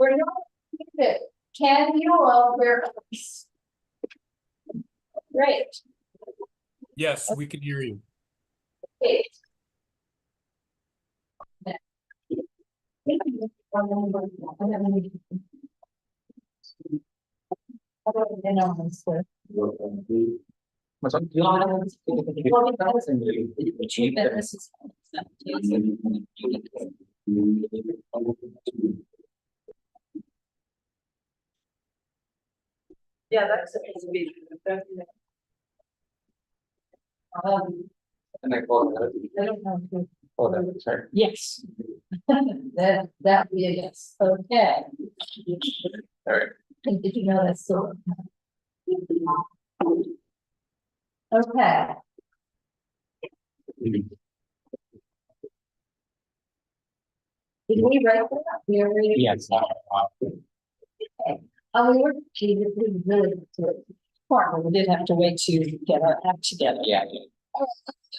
We're not it. Can you all hear us? Great. Yes, we can hear you. Okay. Yeah, that's supposed to be. And I call I don't know. Oh, that, sorry. Yes. That be a yes. Okay. Sorry. Did you know that's so? Okay. Did we write that? We already. Yes. We were really to it. We did have to wait to get our act together. Yeah. I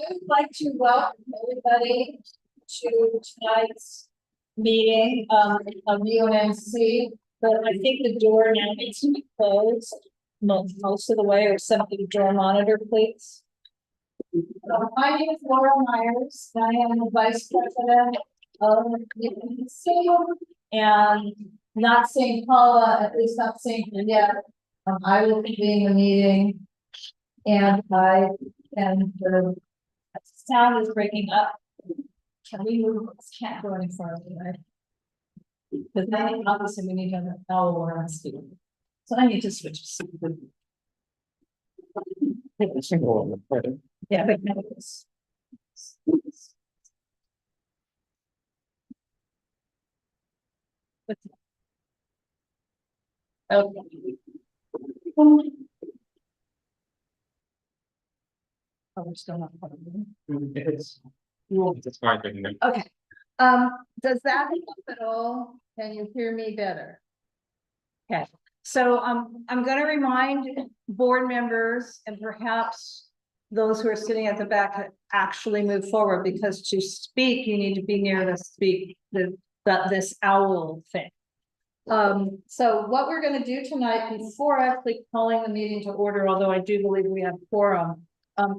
would like to welcome everybody to tonight's meeting of Unnc. But I think the door now needs to be closed most of the way, or something. Door monitor, please. My name is Laura Myers. I am the vice president of Unnc, and not St. Paula, at least not St. yet. I will be convene the meeting, and the sound is breaking up. Can we move? Can't go any further, right? Because then obviously we need to have an hour on speaker. So I need to switch. Yeah, but no, it's. Okay. Oh, we're still not. It's fine. Okay, does that help at all? Can you hear me better? Okay, so I'm gonna remind board members and perhaps those who are sitting at the back to actually move forward, because to speak, you need to be near this owl thing. So what we're gonna do tonight, before actually calling the meeting to order, although I do believe we have quorum,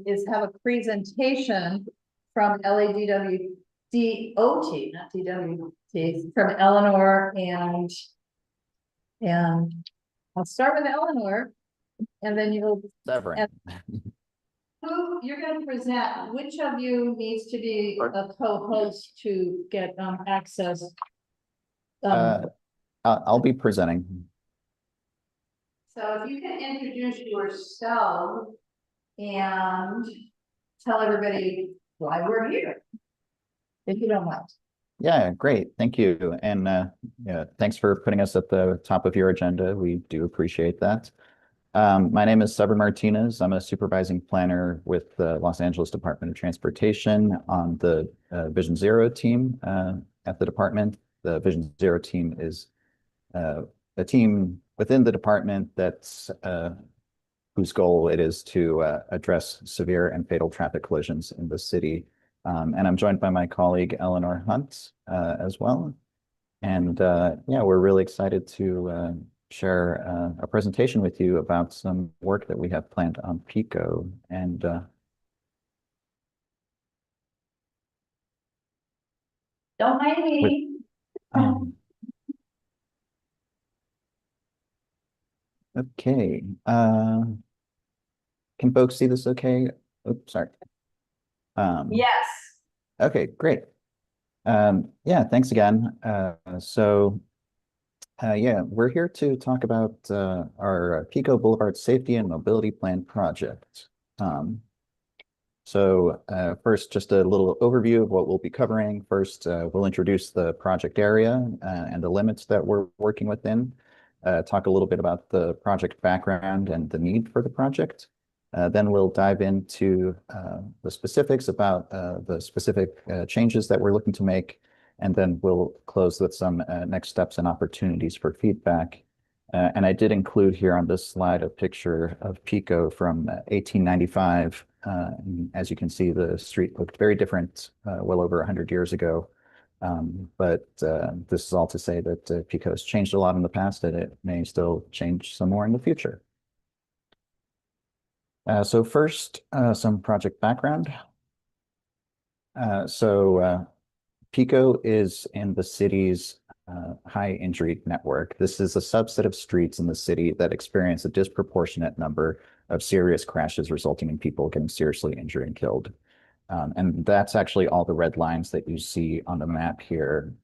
is have a presentation from LADWDOT, not DWT, from Eleanor, and I'll start with Eleanor, and then you'll. Severin. Who you're going to present? Which of you needs to be a co-host to get access? I'll be presenting. So if you can introduce yourself and tell everybody why we're here, if you don't mind. Yeah, great. Thank you. And yeah, thanks for putting us at the top of your agenda. We do appreciate that. My name is Severin Martinez. I'm a supervising planner with the Los Angeles Department of Transportation on the Vision Zero team at the department. The Vision Zero team is a team within the department that's whose goal it is to address severe and fatal traffic collisions in the city. And I'm joined by my colleague, Eleanor Hunt, as well. And yeah, we're really excited to share a presentation with you about some work that we have planned on PICO. And Don't mind me. Okay. Can folks see this okay? Oops, sorry. Yes. Okay, great. Yeah, thanks again. Yeah, we're here to talk about our Pico Boulevard Safety and Mobility Plan project. First, just a little overview of what we'll be covering. First, we'll introduce the project area and the limits that we're working within. Talk a little bit about the project background and the need for the project. Then we'll dive into the specifics about the specific changes that we're looking to make. And then we'll close with some next steps and opportunities for feedback. And I did include here on this slide a picture of Pico from 1895. As you can see, the street looked very different well over 100 years ago. But this is all to say that Pico has changed a lot in the past and it may still change some more in the future. So first, some project background. Pico is in the city's high injury network. This is a subset of streets in the city that experience a disproportionate number of serious crashes resulting in people getting seriously injured and killed. And that's actually all the red lines that you see on the map here.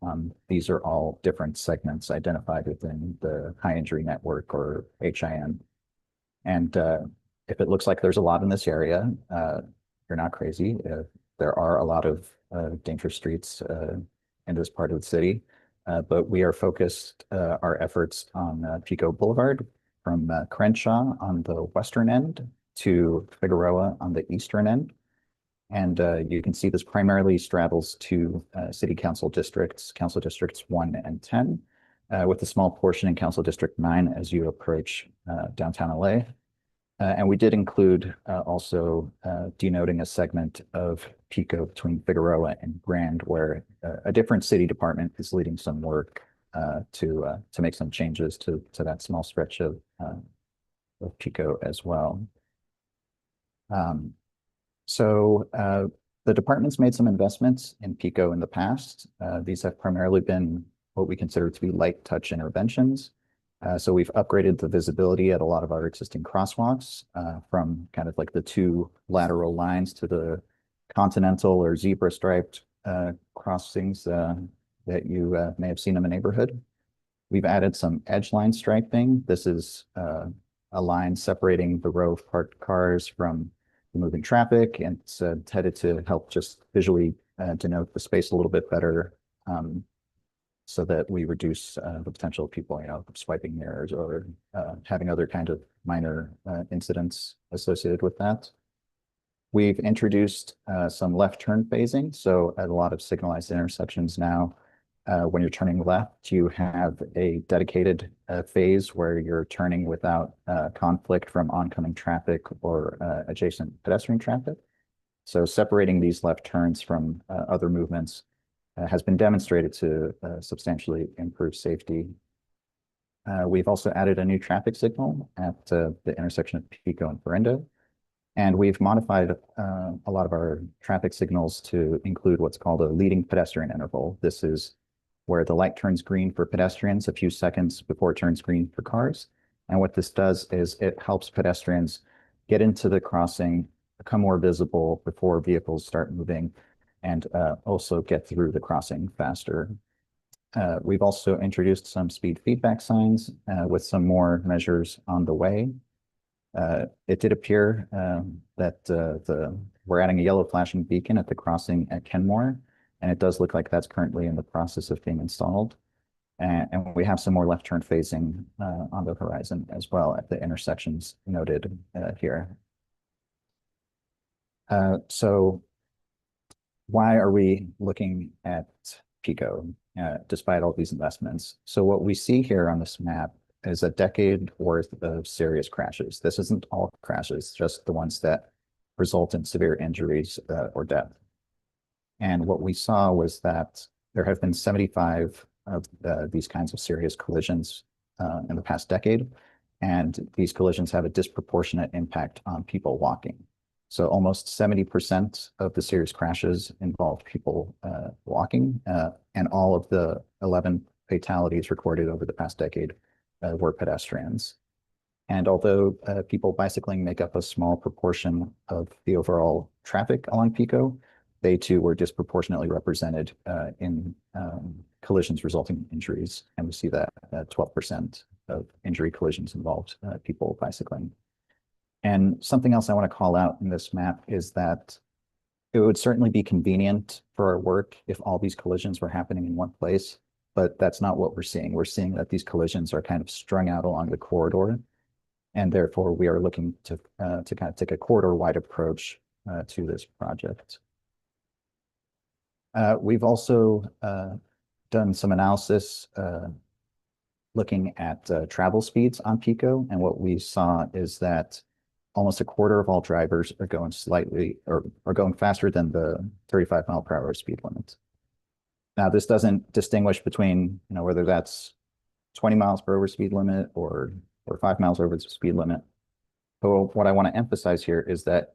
These are all different segments identified within the high injury network, or HIN. And if it looks like there's a lot in this area, you're not crazy. There are a lot of dangerous streets in this part of the city, but we are focused our efforts on Pico Boulevard from Crenshaw on the western end to Figueroa on the eastern end. And you can see this primarily straddles two city council districts, Council Districts 1 and 10, with a small portion in Council District 9 as you approach downtown LA. And we did include also denoting a segment of Pico between Figueroa and Grand, where a different city department is leading some work to make some changes to that small stretch of Pico as well. The department's made some investments in Pico in the past. These have primarily been what we consider to be light touch interventions. So we've upgraded the visibility at a lot of our existing crosswalks from kind of like the two lateral lines to the continental or zebra striped crossings that you may have seen in the neighborhood. We've added some edge line striping. This is a line separating the row of parked cars from the moving traffic, and it's intended to help just visually denote the space a little bit better, so that we reduce the potential of people, swiping mirrors or having other kind of minor incidents associated with that. We've introduced some left turn phasing. So at a lot of signalized intersections now, when you're turning left, you have a dedicated phase where you're turning without conflict from oncoming traffic or adjacent pedestrian traffic. So separating these left turns from other movements has been demonstrated to substantially improve safety. We've also added a new traffic signal at the intersection of Pico and Verindo. And we've modified a lot of our traffic signals to include what's called a leading pedestrian interval. This is where the light turns green for pedestrians a few seconds before it turns green for cars. And what this does is it helps pedestrians get into the crossing, become more visible before vehicles start moving, and also get through the crossing faster. We've also introduced some speed feedback signs with some more measures on the way. It did appear that we're adding a yellow flashing beacon at the crossing at Kenmore, and it does look like that's currently in the process of being installed. And we have some more left turn phasing on the horizon as well at the intersections noted here. So why are we looking at Pico despite all these investments? So what we see here on this map is a decade worth of serious crashes. This isn't all crashes, just the ones that result in severe injuries or death. And what we saw was that there have been 75 of these kinds of serious collisions in the past decade. And these collisions have a disproportionate impact on people walking. So almost 70% of the serious crashes involved people walking, and all of the 11 fatalities recorded over the past decade were pedestrians. And although people bicycling make up a small proportion of the overall traffic along Pico, they too were disproportionately represented in collisions resulting in injuries. And we see that 12% of injury collisions involved people bicycling. And something else I want to call out in this map is that it would certainly be convenient for our work if all these collisions were happening in one place, but that's not what we're seeing. We're seeing that these collisions are kind of strung out along the corridor, and therefore we are looking to kind of take a corridor-wide approach to this project. We've also done some analysis looking at travel speeds on Pico, and what we saw is that almost a quarter of all drivers are going slightly or are going faster than the 35 mile per hour speed limit. Now, this doesn't distinguish between, whether that's 20 miles per hour speed limit or 5 miles over the speed limit. But what I want to emphasize here is that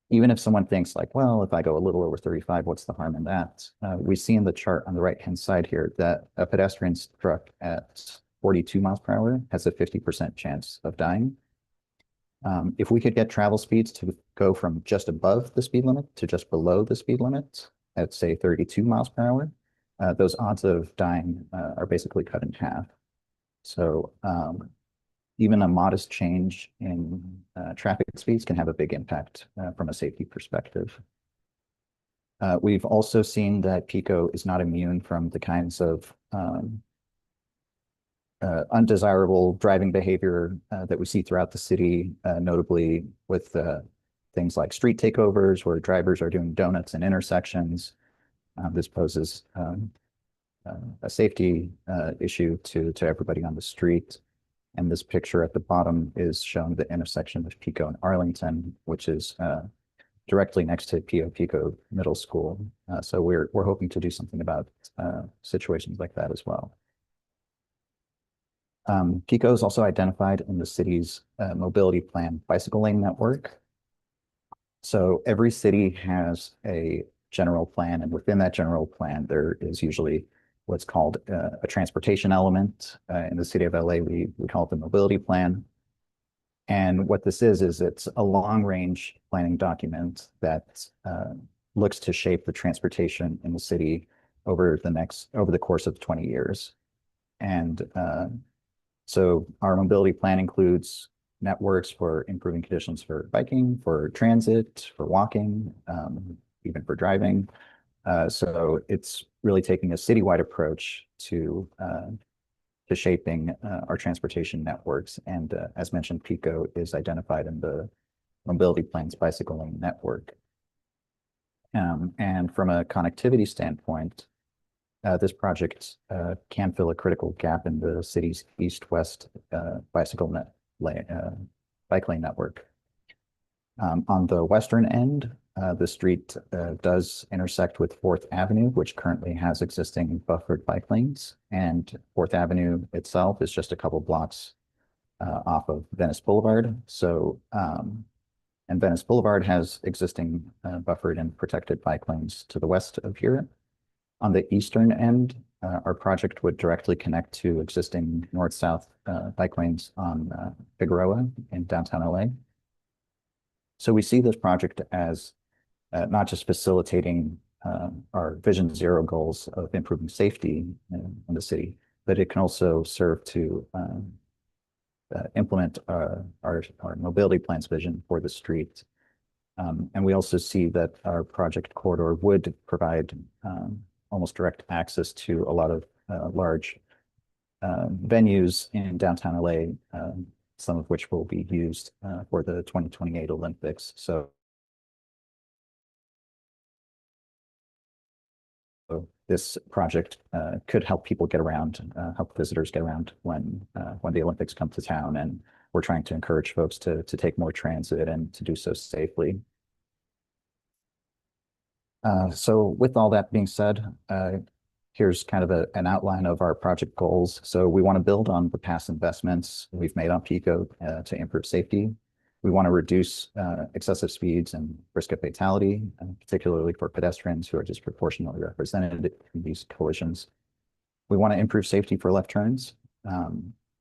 even if someone thinks like, well, if I go a little over 35, what's the harm in that? We see in the chart on the right-hand side here that a pedestrian struck at 42 miles per hour has a 50% chance of dying. If we could get travel speeds to go from just above the speed limit to just below the speed limit at say 32 miles per hour, those odds of dying are basically cut in half. So even a modest change in traffic speeds can have a big impact from a safety perspective. We've also seen that PICO is not immune from the kinds of undesirable driving behavior that we see throughout the city, notably with things like street takeovers where drivers are doing donuts in intersections. This poses a safety issue to everybody on the street. And this picture at the bottom is showing the intersection of Pico and Arlington, which is directly next to Pico Middle School. So we're hoping to do something about situations like that as well. Pico is also identified in the city's mobility plan bicycle lane network. So every city has a general plan, and within that general plan, there is usually what's called a transportation element. In the city of LA, we call it the mobility plan. And what this is it's a long-range planning document that looks to shape the transportation in the city over the course of 20 years. And so our mobility plan includes networks for improving conditions for biking, for transit, for walking, even for driving. So it's really taking a citywide approach to shaping our transportation networks. And as mentioned, Pico is identified in the mobility plan's bicycle lane network. And from a connectivity standpoint, this project can fill a critical gap in the city's east-west bike lane network. On the western end, the street does intersect with 4th Avenue, which currently has existing buffered bike lanes. And 4th Avenue itself is just a couple blocks off of Venice Boulevard. So, and Venice Boulevard has existing buffered and protected bike lanes to the west of here. On the eastern end, our project would directly connect to existing north-south bike lanes on Figueroa in downtown LA. So we see this project as not just facilitating our Vision Zero goals of improving safety in the city, but it can also serve to implement our mobility plan's vision for the street. And we also see that our project corridor would provide almost direct access to a lot of large venues in downtown LA, some of which will be used for the 2028 Olympics. So this project could help people get around, help visitors get around when the Olympics come to town. And we're trying to encourage folks to take more transit and to do so safely. So with all that being said, here's kind of an outline of our project goals. So we want to build on the past investments we've made on Pico to improve safety. We want to reduce excessive speeds and risk of fatality, particularly for pedestrians who are disproportionately represented in these collisions. We want to improve safety for left turns.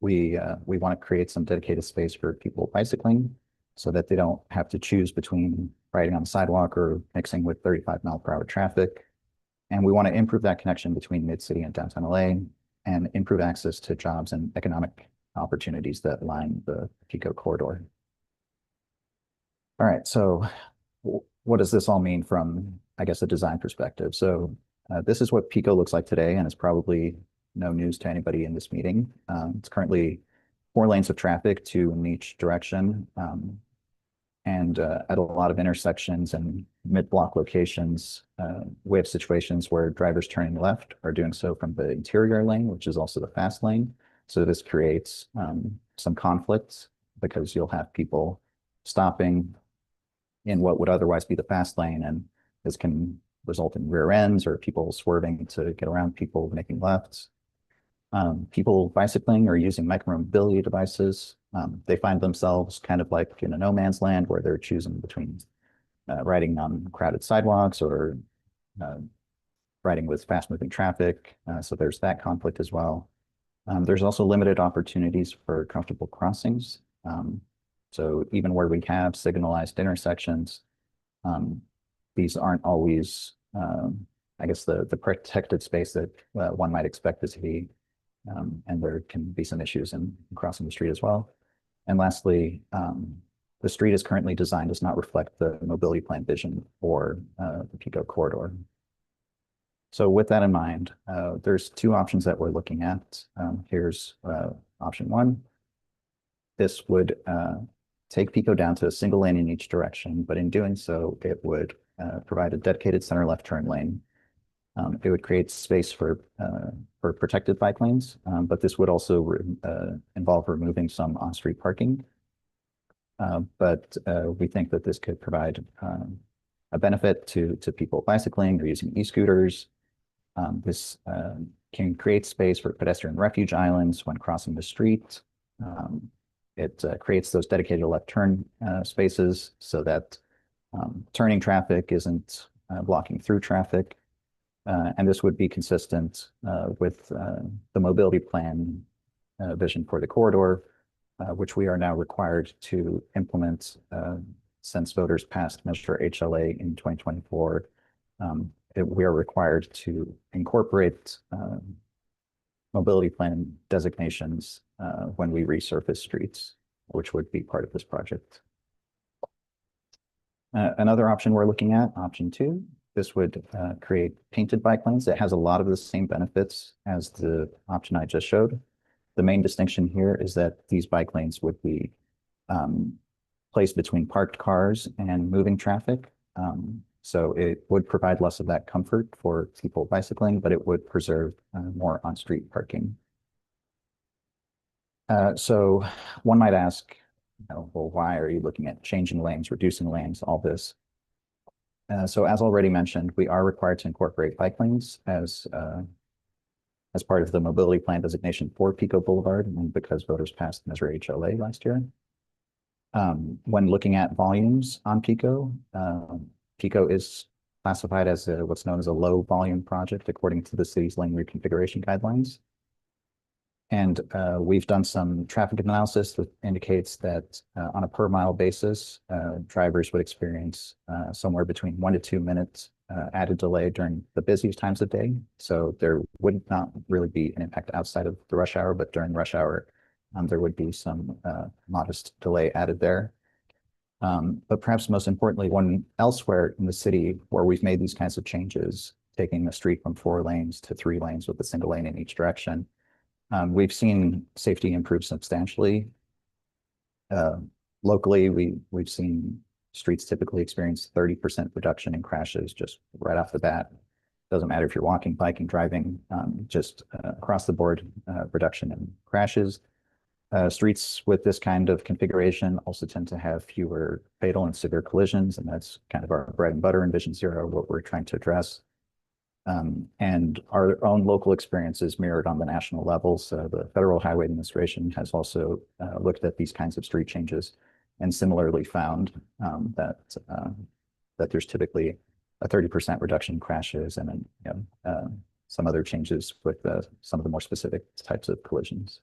We want to create some dedicated space for people bicycling so that they don't have to choose between riding on the sidewalk or mixing with 35-mile-per-hour traffic. And we want to improve that connection between mid-city and downtown LA and improve access to jobs and economic opportunities that line the Pico corridor. All right, so what does this all mean from, I guess, a design perspective? So this is what Pico looks like today, and it's probably no news to anybody in this meeting. It's currently 4 lanes of traffic, 2 in each direction. And at a lot of intersections and mid-block locations, we have situations where drivers turning left are doing so from the interior lane, which is also the fast lane. So this creates some conflict because you'll have people stopping in what would otherwise be the fast lane, and this can result in rear ends or people swerving to get around people making lefts. People bicycling or using micromobility devices, they find themselves kind of like in a no man's land where they're choosing between riding on crowded sidewalks or riding with fast moving traffic. So there's that conflict as well. There's also limited opportunities for comfortable crossings. So even where we have signalized intersections, these aren't always, I guess, the protected space that one might expect it to be. And there can be some issues in crossing the street as well. And lastly, the street is currently designed does not reflect the mobility plan vision for the PICO corridor. So with that in mind, there's two options that we're looking at. Here's option one. This would take PICO down to a single lane in each direction, but in doing so, it would provide a dedicated center left turn lane. It would create space for protected bike lanes, but this would also involve removing some on-street parking. But we think that this could provide a benefit to people bicycling or using e-scooters. This can create space for pedestrian refuge islands when crossing the street. It creates those dedicated left turn spaces so that turning traffic isn't blocking through traffic. And this would be consistent with the mobility plan vision for the corridor, which we are now required to implement since voters passed Measure HLA in 2024. We are required to incorporate mobility plan designations when we resurface streets, which would be part of this project. Another option we're looking at, option two, this would create painted bike lanes. It has a lot of the same benefits as the option I just showed. The main distinction here is that these bike lanes would be placed between parked cars and moving traffic. So it would provide less of that comfort for people bicycling, but it would preserve more on-street parking. So one might ask, well, why are you looking at changing lanes, reducing lanes, all this? So as already mentioned, we are required to incorporate bike lanes as part of the mobility plan designation for Pico Boulevard, and because voters passed Measure HLA last year. When looking at volumes on Pico, Pico is classified as what's known as a low volume project according to the city's lane reconfiguration guidelines. And we've done some traffic analysis that indicates that on a per mile basis, drivers would experience somewhere between 1 to 2 minutes added delay during the busiest times of day. So there would not really be an impact outside of the rush hour, but during rush hour, there would be some modest delay added there. But perhaps most importantly, one elsewhere in the city where we've made these kinds of changes, taking the street from 4 lanes to 3 lanes with a single lane in each direction, we've seen safety improve substantially. Locally, we've seen streets typically experience 30% reduction in crashes just right off the bat. Doesn't matter if you're walking, biking, driving, just across the board reduction in crashes. Streets with this kind of configuration also tend to have fewer fatal and severe collisions, and that's kind of our bread and butter in Vision Zero, what we're trying to address. And our own local experience is mirrored on the national level. So the Federal Highway Administration has also looked at these kinds of street changes and similarly found that there's typically a 30% reduction in crashes and some other changes with some of the more specific types of collisions.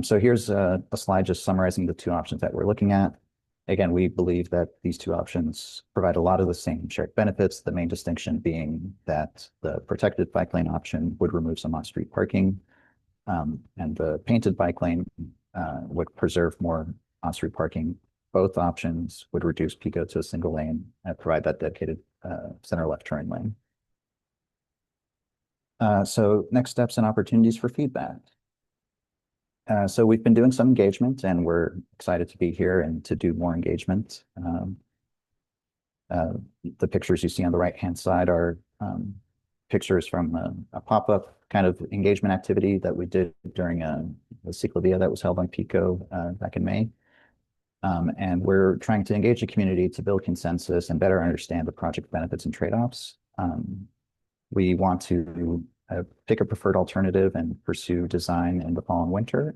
So here's a slide just summarizing the 2 options that we're looking at. Again, we believe that these 2 options provide a lot of the same shared benefits, the main distinction being that the protected bike lane option would remove some on-street parking, and the painted bike lane would preserve more on-street parking. Both options would reduce Pico to a single lane and provide that dedicated center left turn lane. So next steps and opportunities for feedback. So we've been doing some engagement and we're excited to be here and to do more engagement. The pictures you see on the right-hand side are pictures from a pop-up kind of engagement activity that we did during the ciclovia that was held on Pico back in May. And we're trying to engage the community to build consensus and better understand the project benefits and trade-offs. We want to pick a preferred alternative and pursue design in the fall and winter.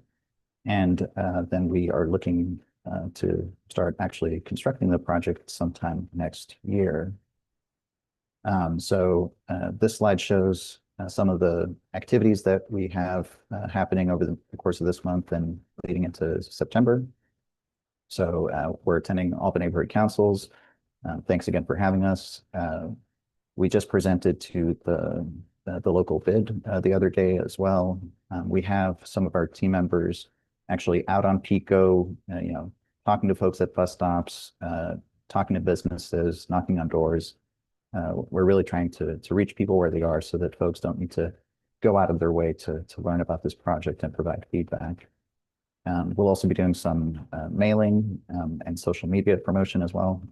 And then we are looking to start actually constructing the project sometime next year. So this slide shows some of the activities that we have happening over the course of this month and leading into September. So we're attending all the neighborhood councils. Thanks again for having us. We just presented to the local bid the other day as well. We have some of our team members actually out on Pico, talking to folks at bus stops, talking to businesses, knocking on doors. We're really trying to reach people where they are so that folks don't need to go out of their way to learn about this project and provide feedback. We'll also be doing some mailing and social media promotion as well.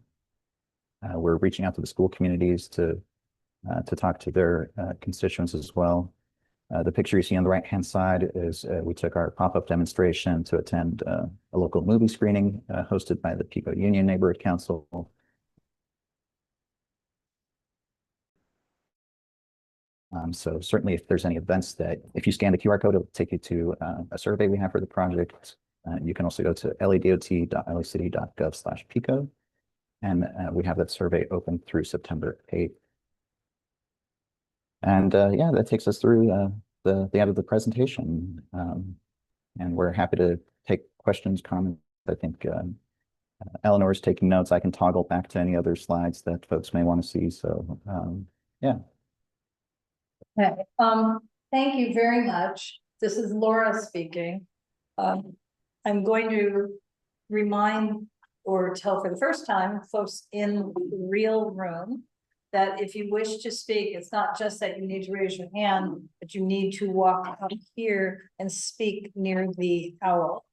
We're reaching out to the school communities to talk to their constituents as well. The picture you see on the right-hand side is we took our pop-up demonstration to attend a local movie screening hosted by the Pico Union Neighborhood Council. So certainly if there's any events that, if you scan the QR code, it'll take you to a survey we have for the project. You can also go to ladot.lacity.gov/Pico. And we have that survey open through September 8th. And yeah, that takes us through the end of the presentation. And we're happy to take questions, comments. I think Eleanor's taking notes. I can toggle back to any other slides that folks may want to see. So yeah. Okay, thank you very much. This is Laura speaking. I'm going to remind or tell for the first time folks in the real room that if you wish to speak, it's not just that you need to raise your hand, but you need to walk up here and speak near the owl,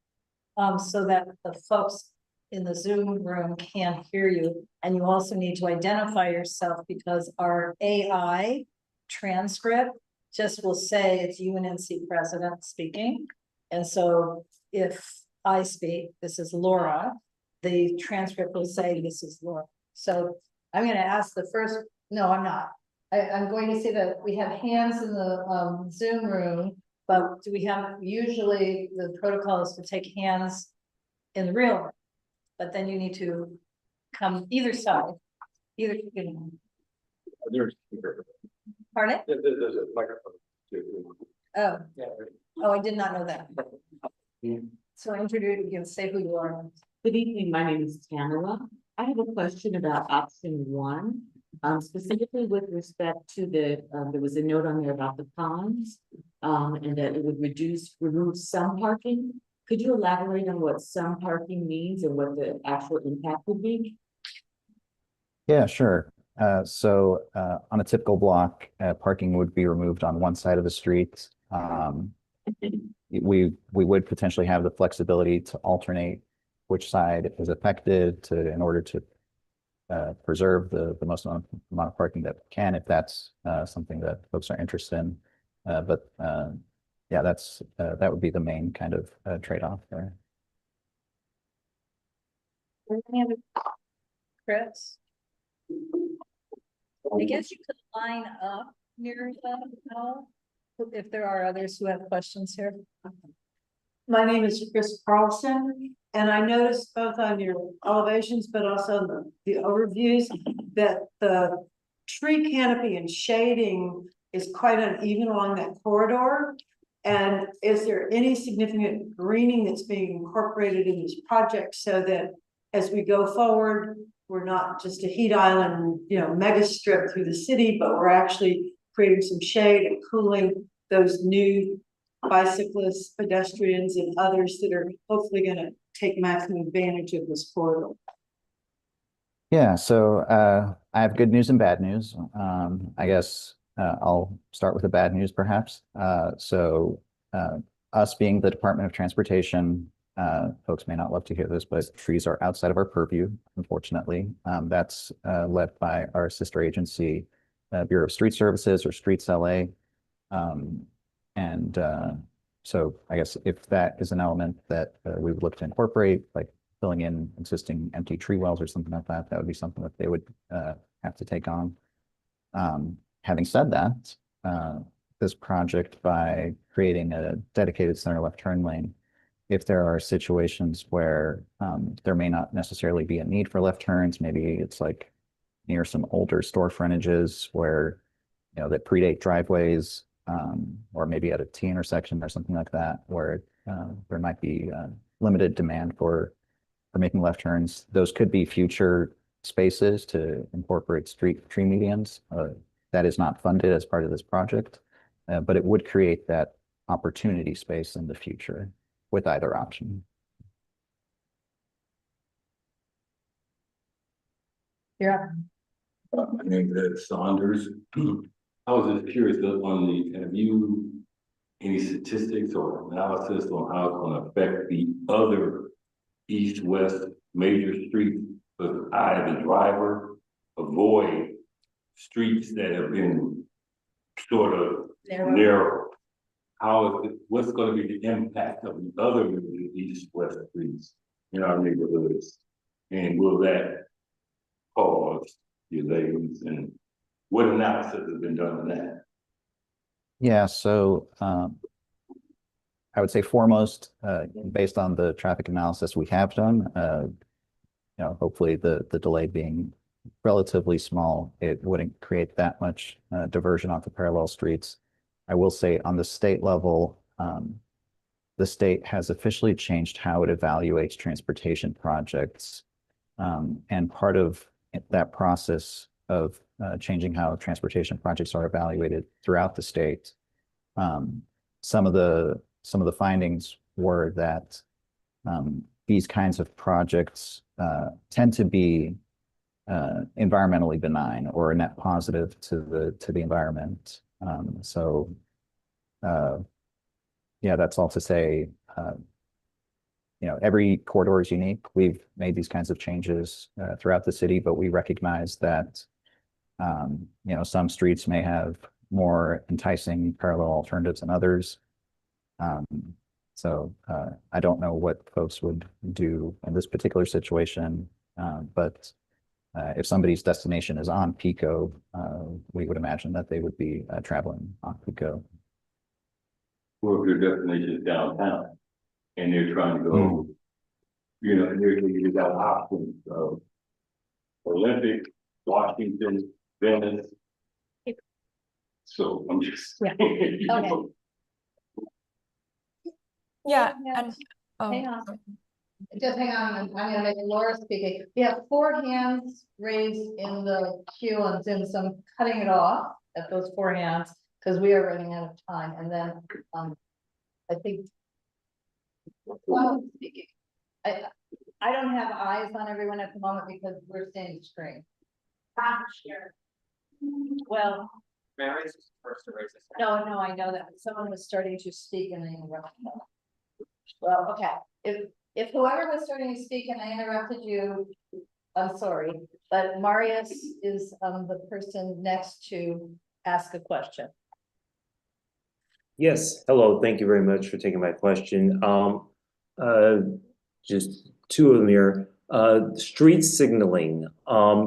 so that the folks in the Zoom room can hear you. And you also need to identify yourself because our AI transcript just will say it's UNC president speaking. And so if I speak, this is Laura, the transcript will say this is Laura. So I'm going to ask the first, no, I'm not. I'm going to say that we have hands in the Zoom room, but do we have, usually the protocol is to take hands in the real room, but then you need to come either side, either, pardon? There's a microphone too. Oh, Yeah. oh, I did not know that. So introduce, you can say who you are. Good evening, my name is Tamara. I have a question about option one, specifically with respect to there was a note on there about the ponds, and that it would remove some parking. Could you elaborate on what some parking means and what the actual impact would be? Yeah, sure. So on a typical block, parking would be removed on one side of the street. We would potentially have the flexibility to alternate which side is affected in order to preserve the most amount of parking that we can, if that's something that folks are interested in. But yeah, that would be the main kind of trade-off there. Any other? Chris? I guess you could line up near the owl if there are others who have questions here. My name is Chris Carlson, and I noticed both on your elevations, but also the overviews, that the tree canopy and shading is quite uneven along that corridor. And is there any significant greening that's being incorporated in this project so that as we go forward, we're not just a heat island, mega strip through the city, but we're actually creating some shade and cooling those new bicyclists, pedestrians, and others that are hopefully going to take maximum advantage of this corridor? Yeah, so I have good news and bad news. I guess I'll start with the bad news, perhaps. So us being the Department of Transportation, folks may not love to hear this, but trees are outside of our purview, unfortunately. That's led by our sister agency, Bureau of Street Services, or Streets LA. So I guess if that is an element that we would look to incorporate, like filling in existing empty tree wells or something like that, that would be something that they would have to take on. Having said that, this project, by creating a dedicated center left turn lane, if there are situations where there may not necessarily be a need for left turns, maybe it's like near some older store frontages where, you know, that predate driveways, or maybe at a T intersection or something like that, where there might be limited demand for making left turns. Those could be future spaces to incorporate street tree medians. That is not funded as part of this project, but it would create that opportunity space in the future with either option. Yeah. My name is Ed Saunders. I was just curious on have you any statistics or analysis on how it's gonna affect the other east-west major streets? Because I, as a driver, avoid streets that have been sort of narrow. What's gonna be the impact of the other major east-west streets in our neighborhoods? And will that cause delays, and what analysis has been done on that? Yeah, so I would say foremost, based on the traffic analysis we have done, you know, hopefully the delay being relatively small, it wouldn't create that much diversion onto parallel streets. I will say on the state level, the state has officially changed how it evaluates transportation projects. And part of that process of changing how transportation projects are evaluated throughout the state, some of the findings were that these kinds of projects tend to be environmentally benign or a net positive to the environment. Yeah, that's all to say, you know, every corridor is unique. We've made these kinds of changes throughout the city, but we recognize that, you know, some streets may have more enticing parallel alternatives than others. I don't know what folks would do in this particular situation, but if somebody's destination is on Pico, we would imagine that they would be traveling on Pico. Or if your destination is downtown and they're trying to go, you know, and there's got options of Olympic, Washington, Venice. So I'm just Yeah. saying, you Okay. know, Yeah, Yeah. and oh, Hang on. Just hang on, I'm gonna make Laura speaking. We have 4 hands raised in the queue and Zoom, so I'm cutting it off at those 4 hands, because we are running out of time, and then, I think. One speaking. I don't have eyes on everyone at the moment because we're seeing the screen. Sure. Well. Mary's first to raise this. No, I know that, but someone was starting to speak and I interrupted them. Well, okay, if whoever was starting to speak and I interrupted you, I'm sorry, but Marius is the person next to ask a question. Yes, hello, thank you very much for taking my question. Just 2 of them here. Street signaling,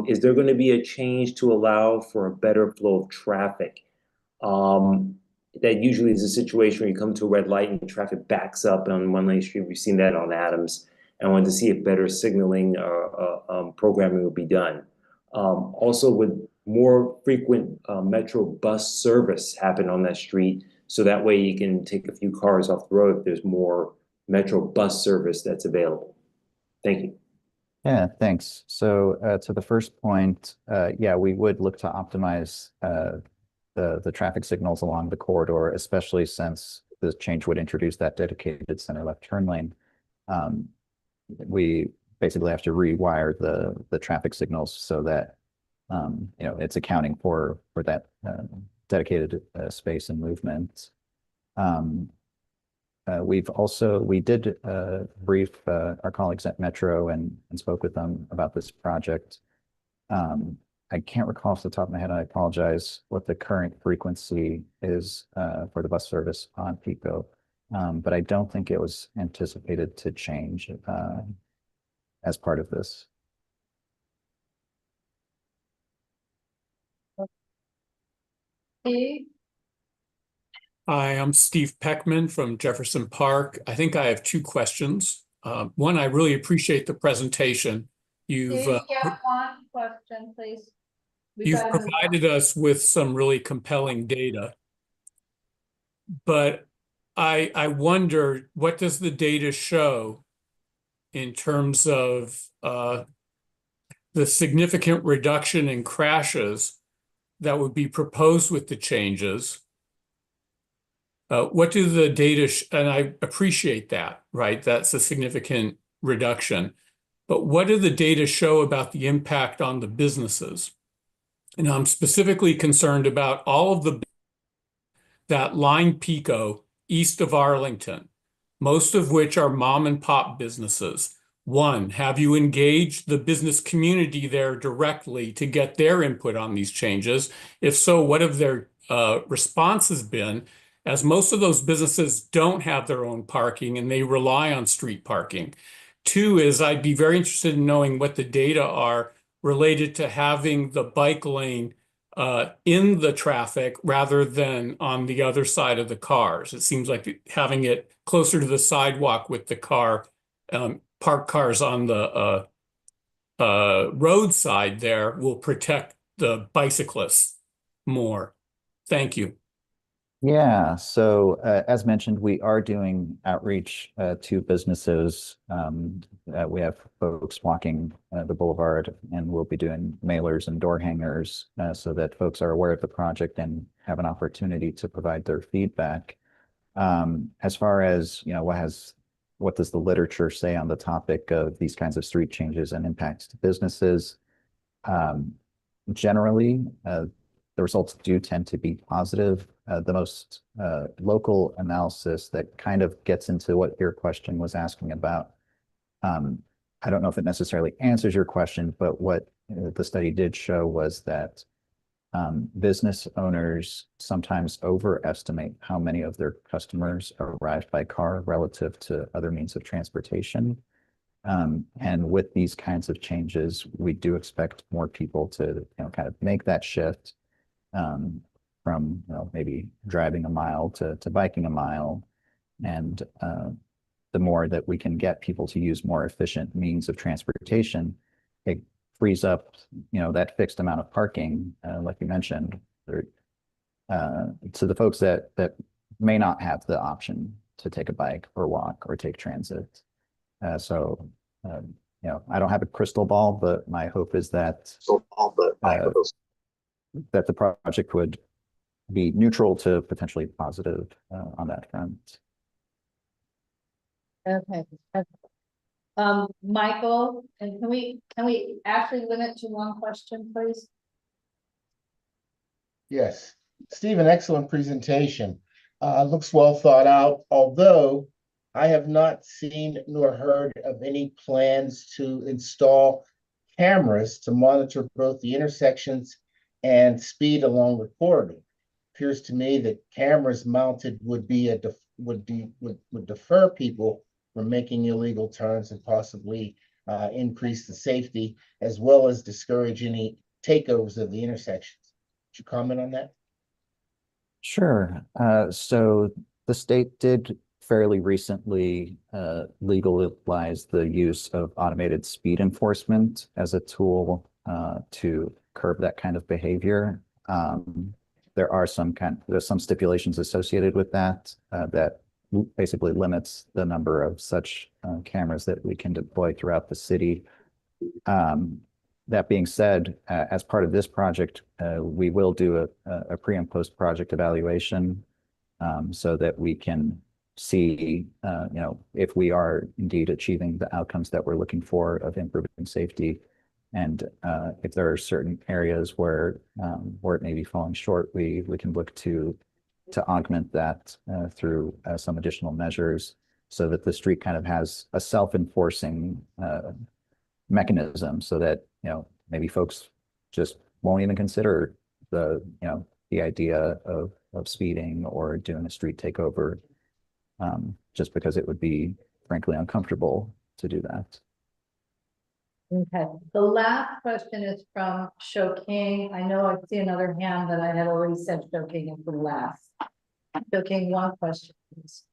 is there gonna be a change to allow for a better flow of traffic? That usually is a situation where you come to a red light and traffic backs up on one lane street. We've seen that on Adams. I wanted to see if better signaling programming would be done. Also, would more frequent metro bus service happen on that street, so that way you can take a few cars off the road if there's more metro bus service that's available? Thank you. Yeah, thanks. So to the first point, yeah, we would look to optimize the traffic signals along the corridor, especially since the change would introduce that dedicated center left turn lane. We basically have to rewire the traffic signals so that you know, it's accounting for that dedicated space and movement. We did brief our colleagues at Metro and spoke with them about this project. I can't recall off the top of my head, I apologize, what the current frequency is for the bus service on Pico. But I don't think it was anticipated to change. as part of this. Steve? Hi, I'm Steve Peckman from Jefferson Park. I think I have two questions. One, I really appreciate the presentation. You've Steve, get one question, please. We've you've got to move on. provided us with some really compelling data, but I wonder, what does the data show in terms of the significant reduction in crashes that would be proposed with the changes? What do the data, and I appreciate that, right? That's a significant reduction. But what do the data show about the impact on the businesses? And I'm specifically concerned about all of that line Pico east of Arlington, most of which are mom and pop businesses. One, have you engaged the business community there directly to get their input on these changes? If so, what have their responses been? As most of those businesses don't have their own parking and they rely on street parking. Two is, I'd be very interested in knowing what the data are related to having the bike lane in the traffic rather than on the other side of the cars. It seems like having it closer to the sidewalk with the parked cars on the roadside there will protect the bicyclists more. Thank you. Yeah, so as mentioned, we are doing outreach to businesses. We have folks walking the boulevard, and we'll be doing mailers and door hangers so that folks are aware of the project and have an opportunity to provide their feedback. As far as, what does the literature say on the topic of these kinds of street changes and impacts to businesses? Generally, the results do tend to be positive. The most local analysis that kind of gets into what your question was asking about. I don't know if it necessarily answers your question, but what the study did show was that business owners sometimes overestimate how many of their customers arrive by car relative to other means of transportation. And with these kinds of changes, we do expect more people to kind of make that shift from maybe driving a mile to biking a mile. And the more that we can get people to use more efficient means of transportation, it frees up that fixed amount of parking, like you mentioned, to the folks that may not have the option to take a bike or walk or take transit. So I don't have a crystal ball, but my hope is that that the project would be neutral to potentially positive on that front. Okay. Michael, and can we actually limit to one question, please? Yes, Steve, an excellent presentation. Looks well thought out, although I have not seen nor heard of any plans to install cameras to monitor both the intersections and speed along the corridor. Appears to me that cameras mounted would defer people from making illegal turns and possibly increase the safety, as well as discourage any takeovers of the intersections. Could you comment on that? Sure. So the state did fairly recently legalize the use of automated speed enforcement as a tool to curb that kind of behavior. There's some stipulations associated with that that basically limits the number of such cameras that we can deploy throughout the city. That being said, as part of this project, we will do a pre and post project evaluation so that we can see, if we are indeed achieving the outcomes that we're looking for of improving safety. And if there are certain areas where it may be falling short, we can look to augment that through some additional measures so that the street kind of has a self-enforcing mechanism so that, maybe folks just won't even consider the idea of speeding or doing a street takeover just because it would be frankly uncomfortable to do that. Okay, the last question is from Show King. I know I see another hand, but I had already said Show King in for last. Show King, one question, please.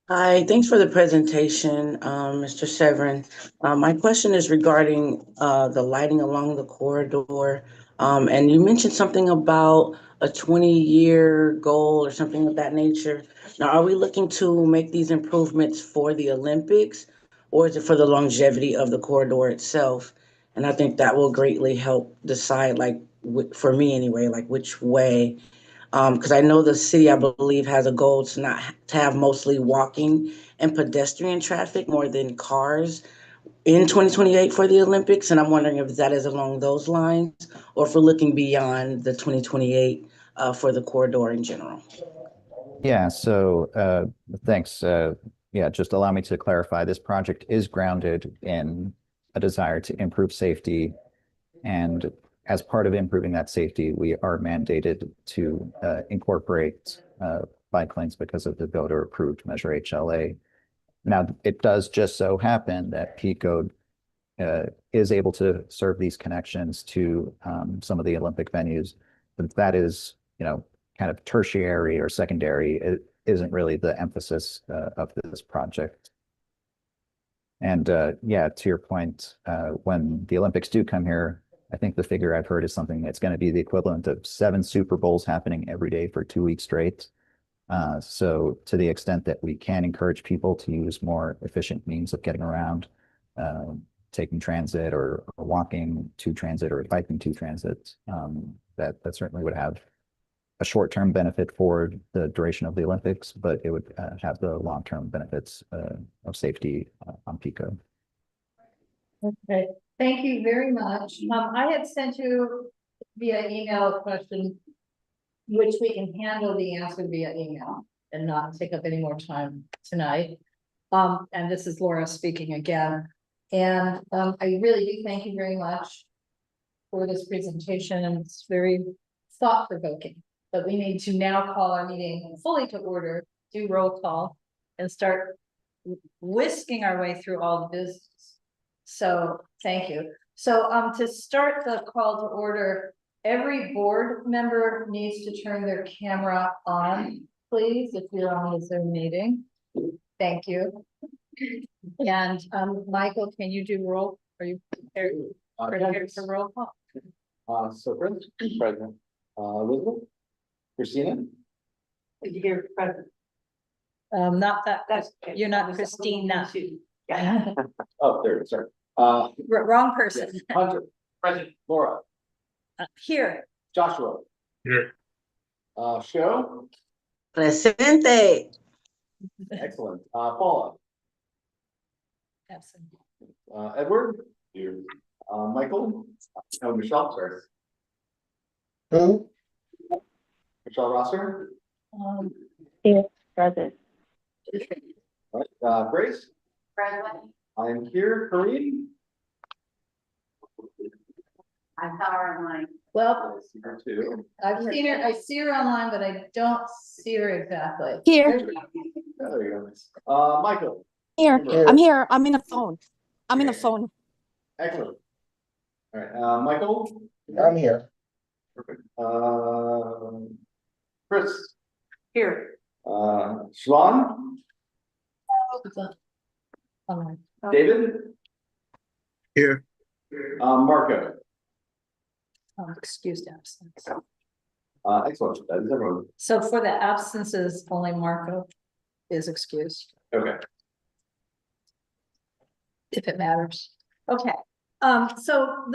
Hi, thanks for the presentation, Mr. Severin. My question is regarding the lighting along the corridor. And you mentioned something about a 20-year goal or something of that nature. Now, are we looking to make these improvements for the Olympics, or is it for the longevity of the corridor itself? And I think that will greatly help decide, like, for me anyway, like which way. Because I know the city, I believe, has a goal to not to have mostly walking and pedestrian traffic more than cars in 2028 for the Olympics. And I'm wondering if that is along those lines, or if we're looking beyond the 2028 for the corridor in general. Yeah, so thanks. Yeah, just allow me to clarify. This project is grounded in a desire to improve safety. And as part of improving that safety, we are mandated to incorporate bike lanes because of the voter-approved Measure HLA. Now, it does just so happen that P-code is able to serve these connections to some of the Olympic venues, but that is, kind of tertiary or secondary. It isn't really the emphasis of this project. And yeah, to your point, when the Olympics do come here, I think the figure I've heard is something that's going to be the equivalent of 7 Super Bowls happening every day for 2 weeks straight. So to the extent that we can encourage people to use more efficient means of getting around, taking transit or walking to transit or biking to transit, that certainly would have a short-term benefit for the duration of the Olympics, but it would have the long-term benefits of safety on PICO. Okay, thank you very much. I had sent you via email a question, which we can handle the answer via email and not take up any more time tonight. And this is Laura speaking again. And I really do thank you very much for this presentation, and it's very thought-provoking. But we need to now call our meeting fully to order, do roll call, and start whisking our way through all the business. So thank you. So to start the call to order, every board member needs to turn their camera on, please, if you're on the Zoom meeting. Thank you. And Michael, can you do roll? Are you prepared for roll call? So President, Elizabeth, Christina? Did you hear present? Not that, That's. you're not Christina. Yeah. Oh, there it is, sorry. Wrong person. Yes, Hunter, President, Laura, Here. Joshua. Here. Show, Presente. excellent. Paula, Absent. Edward, here. Michael, oh, Michelle, sorry. Who? Michelle Rosser, Yes, present. all right, Grace, Present. I'm here, Corinne. I saw her online. Well, I see her too. I've seen her, I see her online, but I don't see her exactly. Here, There you go. Michael. here, Here. I'm here, I'm in a phone. I'm in a Okay. phone. Excellent. All right, Michael. I'm here. Perfect. Chris. Here. Siobhan, Online. David, Here. Marco. Excused absence. Excellent. That is everyone. So for the absences, only Marco is excused, Okay. if it matters. Okay, so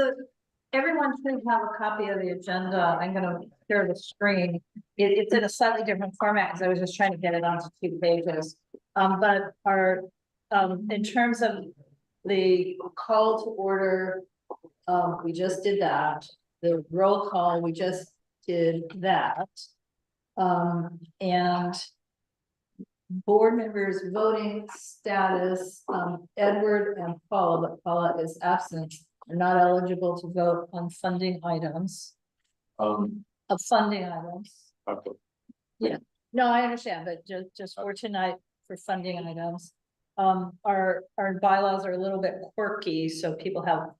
everyone should have a copy of the agenda. I'm gonna share the screen. It's in a slightly different format because I was just trying to get it onto 2 pages. But in terms of the call to order, we just did that. The roll call, we just did that. And board members voting status, Edward and Paula, but Paula is absent, are not eligible to vote on funding items. Of funding items. Okay. Yeah, no, I understand, but just for tonight, for funding items. our bylaws are a little bit quirky, so people have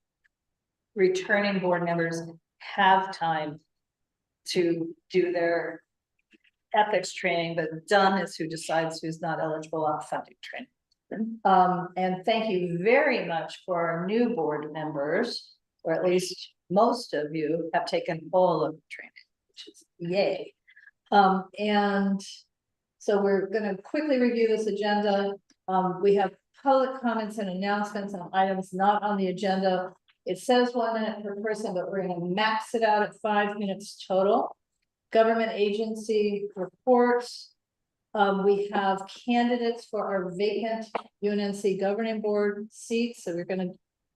returning board members have time to do their ethics training, but Dunn is who decides who's not eligible on funding training. And thank you very much for our new board members, or at least most of you have taken all of the training, which is yay. And so we're gonna quickly review this agenda. We have public comments and announcements on items not on the agenda. It says 1 minute per person, but we're gonna max it out at 5 minutes total. Government agency reports. We have candidates for our vacant UNC governing board seats, so we're gonna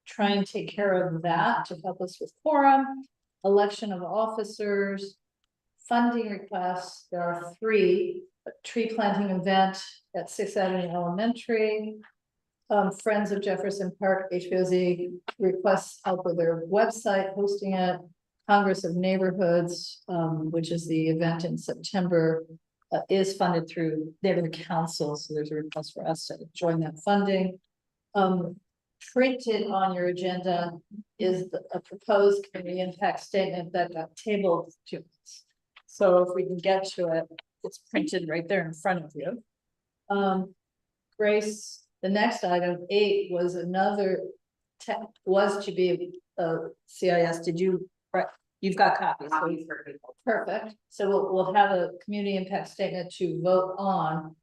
try and take care of that to help us with quorum. Election of officers, funding requests, there are 3, a tree planting event at 6th Avenue Elementary. Friends of Jefferson Park, HPOZ requests help with their website, hosting it. Congress of Neighborhoods, which is the event in September, is funded through neighborhood council, so there's a request for us to join that funding. Printed on your agenda is a proposed community impact statement that got tabled to us. So if we can get to it, it's printed right there in front of you. Grace, the next item 8 was another was to be a CIS. Did you, right? You've got copies. So perfect. So we'll have a community impact statement to vote on.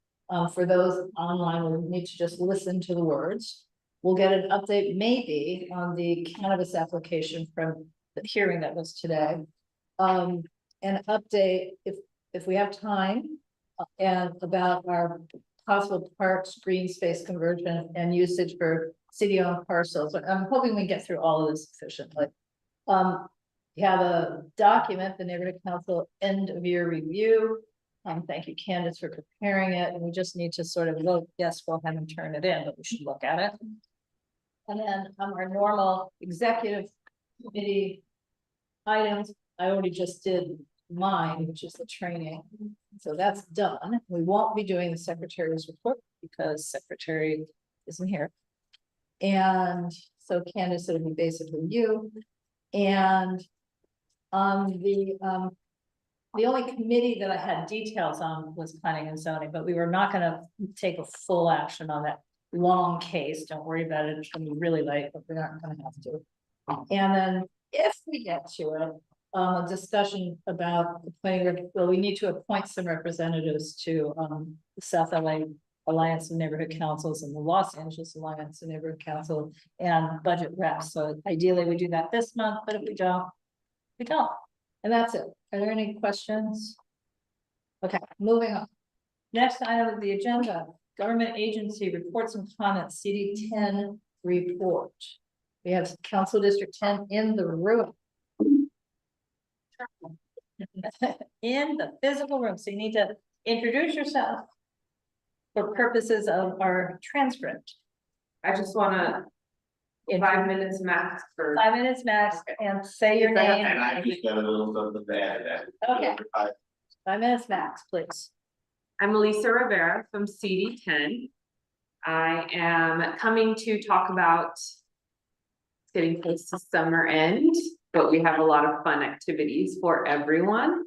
For those online, we'll need to just listen to the words. We'll get an update maybe on the cannabis application from the hearing that was today. An update if we have time and about our possible parks, green space conversion and usage for city-owned parcels. I'm hoping we get through all of this efficiently. We have a document, the Neighborhood Council end of year review. Thank you, Candace, for preparing it. And we just need to sort of vote, yes, we'll have them turn it in, but we should look at it. And then our normal executive committee items, I already just did mine, which is the training. So that's done. We won't be doing the secretary's report because secretary isn't here. And so Candace, it'll be basically you. And the only committee that I had details on was planning and zoning, but we were not gonna take a full action on that long case. Don't worry about it. It's gonna be really late, but we're not gonna have to. And then if we get to it, a discussion about the planning, well, we need to appoint some representatives to the South LA Alliance of Neighborhood Councils and the Los Angeles Alliance of Neighborhood Council and budget reps. So ideally we do that this month, but if we don't, we don't. And that's it. Are there any questions? Okay, moving on. Next item of the agenda, government agency reports and comments, CD10 report. We have Council District 10 in the room. In the physical room. So you need to introduce yourself for purposes of our transcript. I just wanna, 5 minutes max for. 5 minutes max and say your name. And I just got a little something to add to that. Okay. 5 minutes max, please. I'm Elisa Rivera from CD10. I am coming to talk about it's getting close to summer end, but we have a lot of fun activities for everyone.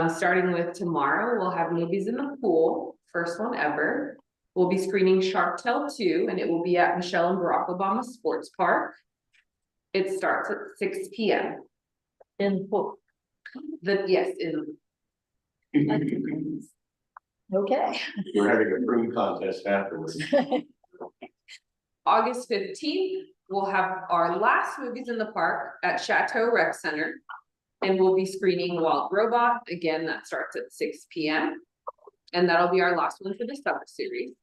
Starting with tomorrow, we'll have movies in the pool, first one ever. We'll be screening Shark Tale 2, and it will be at Michelle and Barack Obama Sports Park. It starts at 6 p.m. In pool. Yes, in Okay. We're having a broom contest afterwards. August 15th, we'll have our last movies in the park at Chateau Rec Center. And we'll be screening Wild Robot. Again, that starts at 6 p.m. And that'll be our last one for the summer series.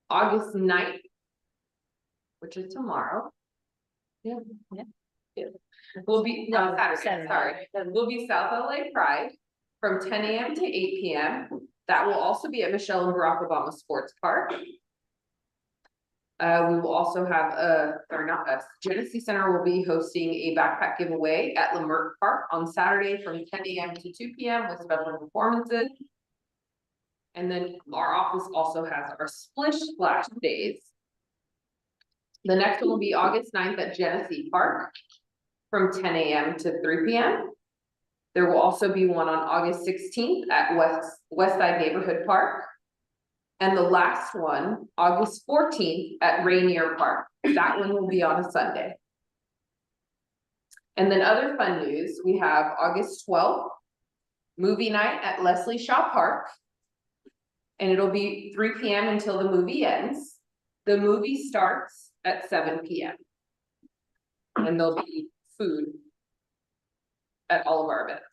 August 9th, which is tomorrow. Yeah. We'll be, no, Saturday, sorry. We'll be South LA Pride from 10 a.m. to 8 p.m. That will also be at Michelle and Barack Obama Sports Park. We will also have Genesee Center will be hosting a backpack giveaway at Leimert Park on Saturday from 10 a.m. to 2 p.m. with special performances. And then our office also has our Splish Splash Days. The next one will be August 9th at Genesee Park from 10 a.m. to 3 p.m. There will also be one on August 16th at Westside Neighborhood Park. And the last one, August 14th at Rainier Park. That one will be on a Sunday. And then other fun news, we have August 12th, movie night at Leslie Shaw Park. And it'll be 3 p.m. until the movie ends. The movie starts at 7 p.m. And there'll be food at all of our events.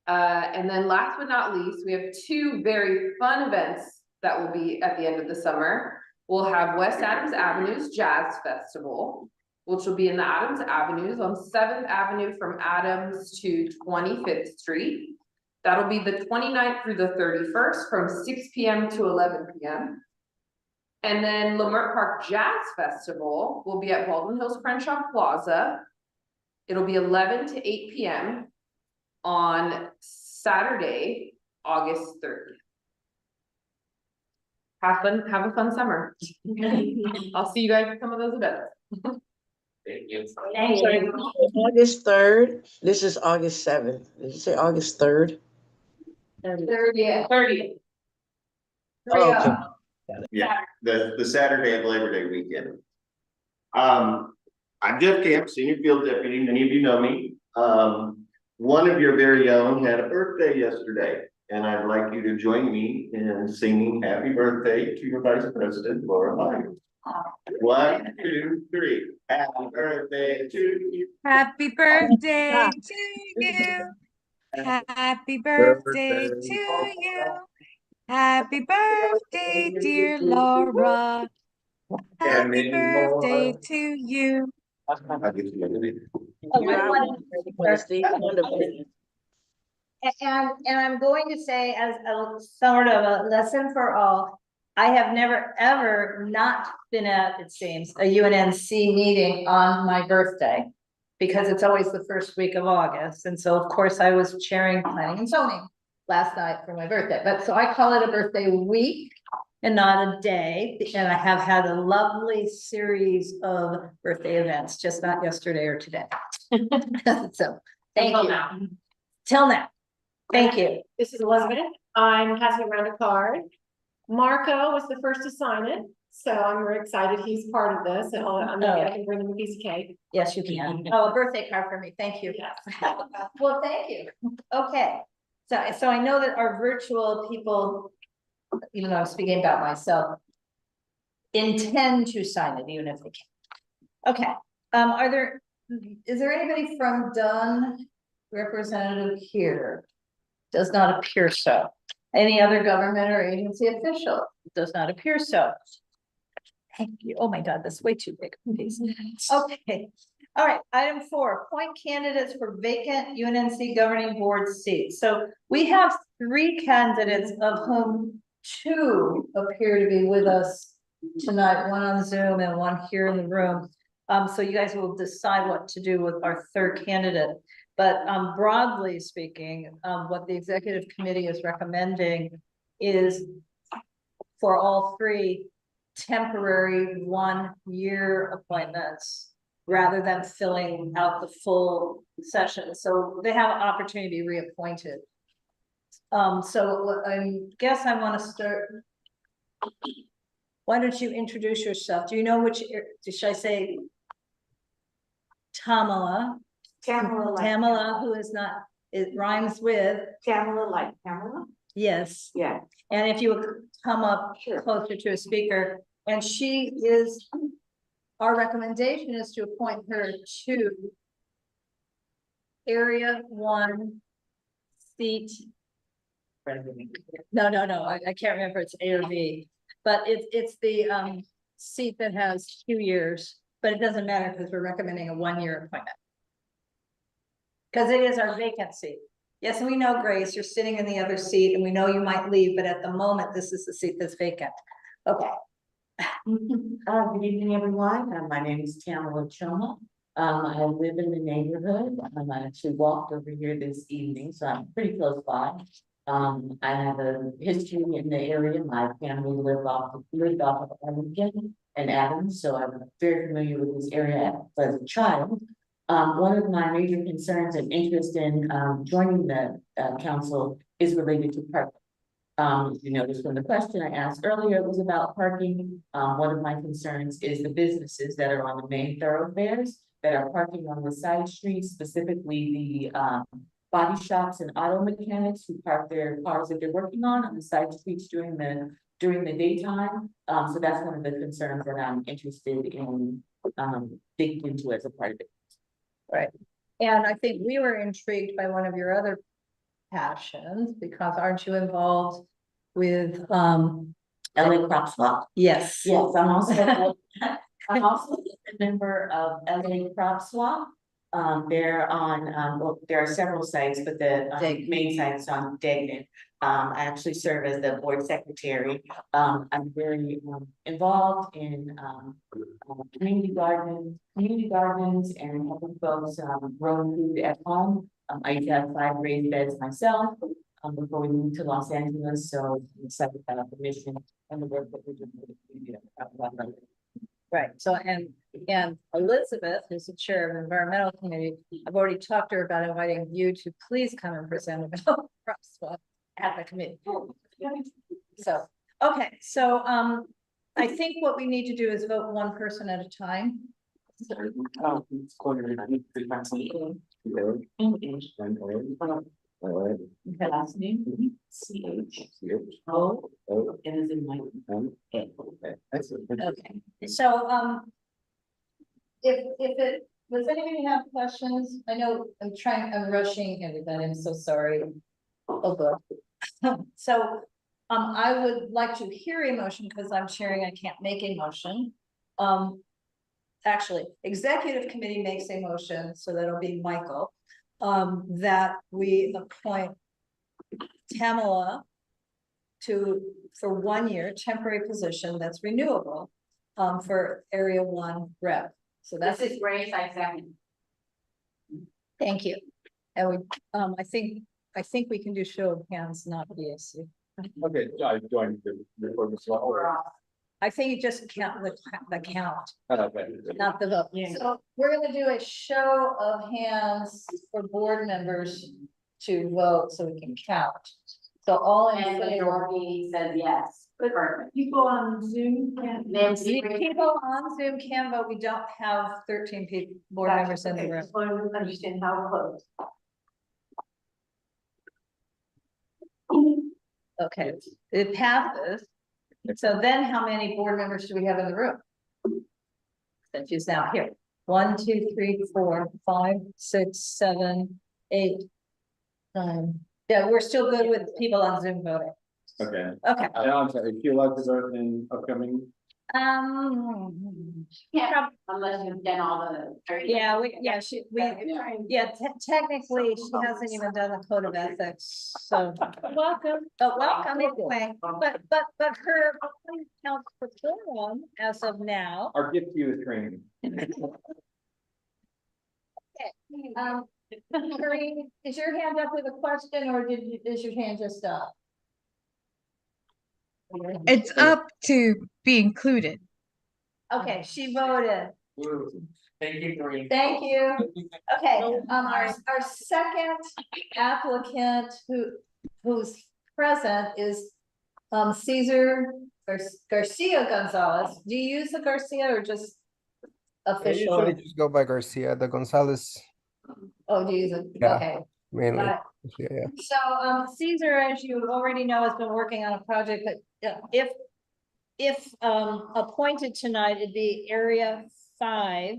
And then last but not least, we have two very fun events that will be at the end of the summer. We'll have West Adams Avenue's Jazz Festival, which will be in the Adams Avenues on 7th Avenue from Adams to 25th Street. That'll be the 29th through the 31st from 6 p.m. to 11 p.m. And then Leimert Park Jazz Festival will be at Baldwin Hills Crenshaw Plaza. It'll be 11 to 8 p.m. on Saturday, August 30th. Have a fun summer. I'll see you guys at some of those events. Thank you. Sorry, August 3rd, this is August 7th. Did you say August 3rd? 30th. Oh, okay. Yeah, the Saturday of Labor Day weekend. I'm Jeff Camp, Senior Field Deputy. Many of you know me. One of your very own had a birthday yesterday, and I'd like you to join me in singing happy birthday to your Vice President, Laura Myers. 1, 2, 3. Happy birthday to you. Happy birthday to you. Happy birthday to you. Happy birthday, dear Laura. Happy birthday to you. I'll get you later. And I'm going to say, as a sort of a lesson for all, I have never ever not been at, it seems, a UNNC meeting on my birthday, because it's always the first week of August. And so of course I was chairing planning and zoning last night for my birthday, but so I call it a birthday week and not a day. And I have had a lovely series of birthday events, just not yesterday or today. So thank you. Till now. Thank you. This is Elizabeth. I'm passing around a card. Marco was the first to sign it, so I'm very excited he's part of this, and I can bring him a piece of cake. Yes, you can. Oh, a birthday card for me. Thank you. Yes. Well, thank you. Okay. So I know that our virtual people, even though I'm speaking about myself, intend to sign it, even if they can't. Okay. Is there anybody from Dunn representative here? Does not appear so. Any other government or agency official? Does not appear so. Thank you. Oh my God, that's way too big. Please. Okay. All right. Item 4, appoint candidates for vacant UNNC governing board seats. So we have 3 candidates, of whom 2 appear to be with us tonight, one on Zoom and one here in the room. So you guys will decide what to do with our 3rd candidate. But broadly speaking, what the executive committee is recommending is for all 3 temporary 1-year appointments rather than filling out the full session. So they have an opportunity to be reappointed. So I guess I want to start. Why don't you introduce yourself? Do you know which, should I say Tamala? Tamala, who is not, it rhymes with Tamala, like Tamala? yes. Yeah. And if you would come up closer to a speaker, and she is, our recommendation is to appoint her to Area 1 seat. No, I can't remember, it's A or B, but it's the seat that has 2 years, but it doesn't matter because we're recommending a 1-year appointment. Because it is our vacancy. Yes, we know, Grace, you're sitting in the other seat and we know you might leave, but at the moment, this is the seat that's vacant. Okay. Good evening, everyone. My name is Tamala Choma. I live in the neighborhood. I actually walked over here this evening, so I'm pretty close by. I have a history in the area. My family lived off of Arlington and Adams, so I'm very familiar with this area as a child. One of my major concerns and interest in joining the council is related to parking. You notice from the question I asked earlier was about parking. One of my concerns is the businesses that are on the main thoroughfares that are parking on the side streets, specifically the body shops and auto mechanics who park their cars that they're working on the side streets during the daytime. So that's one of the concerns that I'm interested in digging into as a part of it. Right. And I think we were intrigued by one of your other passions, because aren't you involved with LA Crop Swap. yes. Yes, I'm also a member of LA Crop Swap. They're on well, there are several sites, but the main site is on Degnan. I actually serve as the board secretary. I'm very involved in community gardens and helping folks grow food at home. I used to have 5 raised beds myself before we moved to Los Angeles, so I'm excited about the mission and the work that we're doing with the community. Right, so and Elizabeth, who's the chair of the environmental committee, I've already talked to her about inviting you to please come and present about crop swap at the committee. So, okay, so I think what we need to do is vote one person at a time. The last name, CHO, and is in my. Okay, so if it, does anybody have questions? I know I'm rushing everybody, I'm so sorry. Oh, good. So I would like to hear a motion because I'm sharing, I can't make a motion. Actually, executive committee makes a motion, so that'll be Michael. That we appoint Tamala for 1 year temporary position that's renewable for area 1 rep. So that's This is great, I second. thank you. And we I think we can do show of hands, not VSC. Okay, I joined the report as well. I think you just count the count, Okay. not the vote. So we're gonna do a show of hands for board members to vote so we can count. So all in And the favor. majority says yes. Perfect. People on Zoom can't. Nancy. People on Zoom can vote. We don't have 13 people, board members in the room. Just want to understand how close. Okay, it passes. So then how many board members do we have in the room? Since she's now here. 1, 2, 3, 4, 5, 6, 7, 8, 9. Yeah, we're still good with people on Zoom voting. Okay. Okay. I'm sorry, if you like to vote in upcoming. Yeah, unless you've done all the. Yeah, technically, she hasn't even done the code of ethics, so. Welcome. But welcome anyway, but her counts for forum as of now. Our gift to you is training. Maureen, is your hand up with a question or is your hand just up? It's up to be included. Okay, she voted. Thank you, Doreen. Thank you. Okay, our second applicant who's present is Cesar Garcia Gonzalez. Do you use the Garcia or just official? I usually just go by Garcia. The Gonzalez Oh, do you use it? Yeah. Okay. mainly. Got it. Yeah. So, Cesar, as you already know, has been working on a project that, if appointed tonight, it'd be Area 5,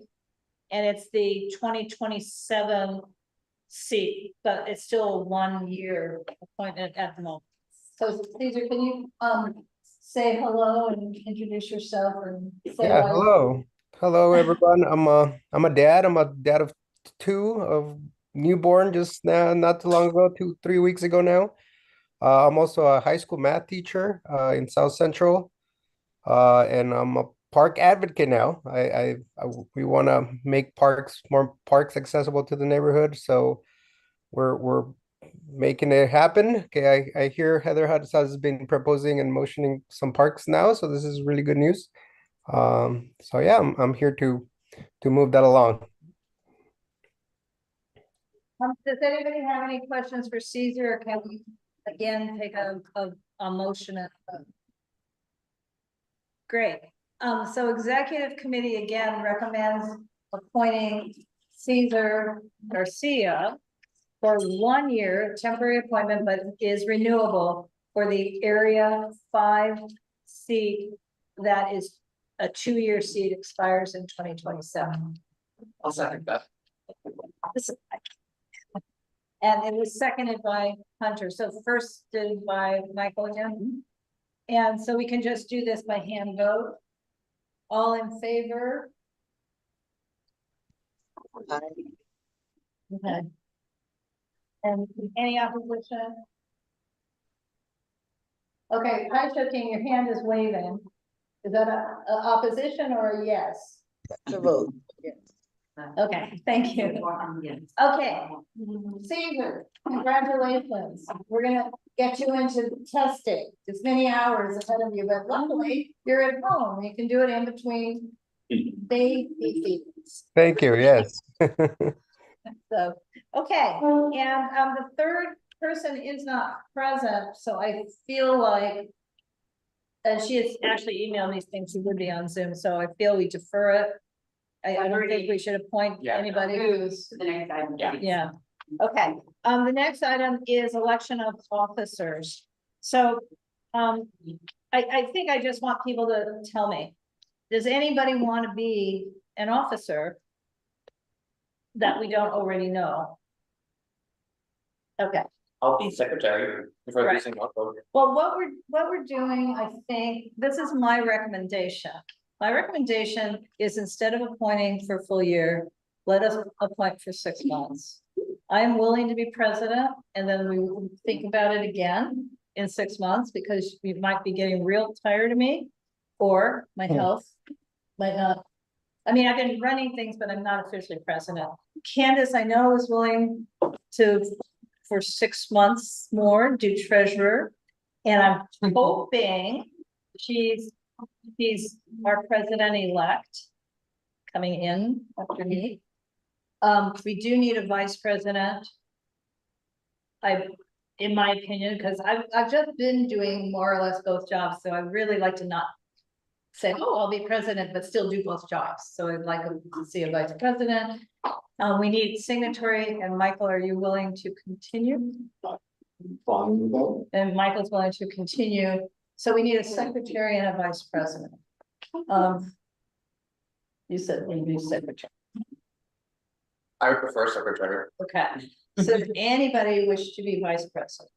and it's the 2027 seat, but it's still a 1-year appointment at the moment. So, Cesar, can you say hello and introduce yourself and say Yeah. why- Hello, everyone. I'm a dad. I'm a dad of 2 of newborn just now, not too long ago, 3 weeks ago now. I'm also a high school math teacher in South Central, and I'm a park advocate now. We want to make more parks accessible to the neighborhood, so we're making it happen. Okay, I hear Heather has been proposing and motioning some parks now, so this is really good news. So yeah, I'm here to move that along. Does anybody have any questions for Caesar, or can we again take a motion? Great. So executive committee again recommends appointing Caesar Garcia for 1 year temporary appointment, but is renewable for the Area 5 seat that is a 2-year seat, expires in 2027. I'll second that. And it was seconded by Hunter. So first did by Michael again. And so we can just do this by hand vote. All in favor? Okay. And any opposition? Okay, Hi Chucking, your hand is waving. Is that a opposition or a yes? The vote, yes. Okay, thank you. Okay, Caesar, congratulations. We're gonna get you into testing. It's many hours ahead of you, but luckily you're at home. You can do it in between baby feeds. Thank you, yes. So, okay, and the third person is not present, so I feel like she has actually emailed me saying she would be on Zoom, so I feel we defer it. I don't think we should appoint anybody. Who's the next item? Yeah, okay. The next item is election of officers. So, I think I just want people to tell me, does anybody want to be an officer that we don't already know? Okay. I'll be secretary for Right. losing my vote. Well, what we're doing, I think, this is my recommendation. My recommendation is instead of appointing for a full year, let us appoint for 6 months. I am willing to be president, and then we will think about it again in 6 months, because you might be getting real tired of me, or my health might not. I mean, I've been running things, but I'm not officially president. Candace, I know, is willing to, for 6 months more, do treasurer. And I'm hoping she's our president-elect coming in after me. We do need a vice president. In my opinion, because I've just been doing more or less both jobs, so I really like to not say, oh, I'll be president, but still do both jobs. So I'd like to see a vice president. We need signatory, and Michael, are you willing to continue? And Michael's willing to continue. So we need a secretary and a vice president. You said we need secretary. I would prefer secretary. Okay, so does anybody wish to be vice president?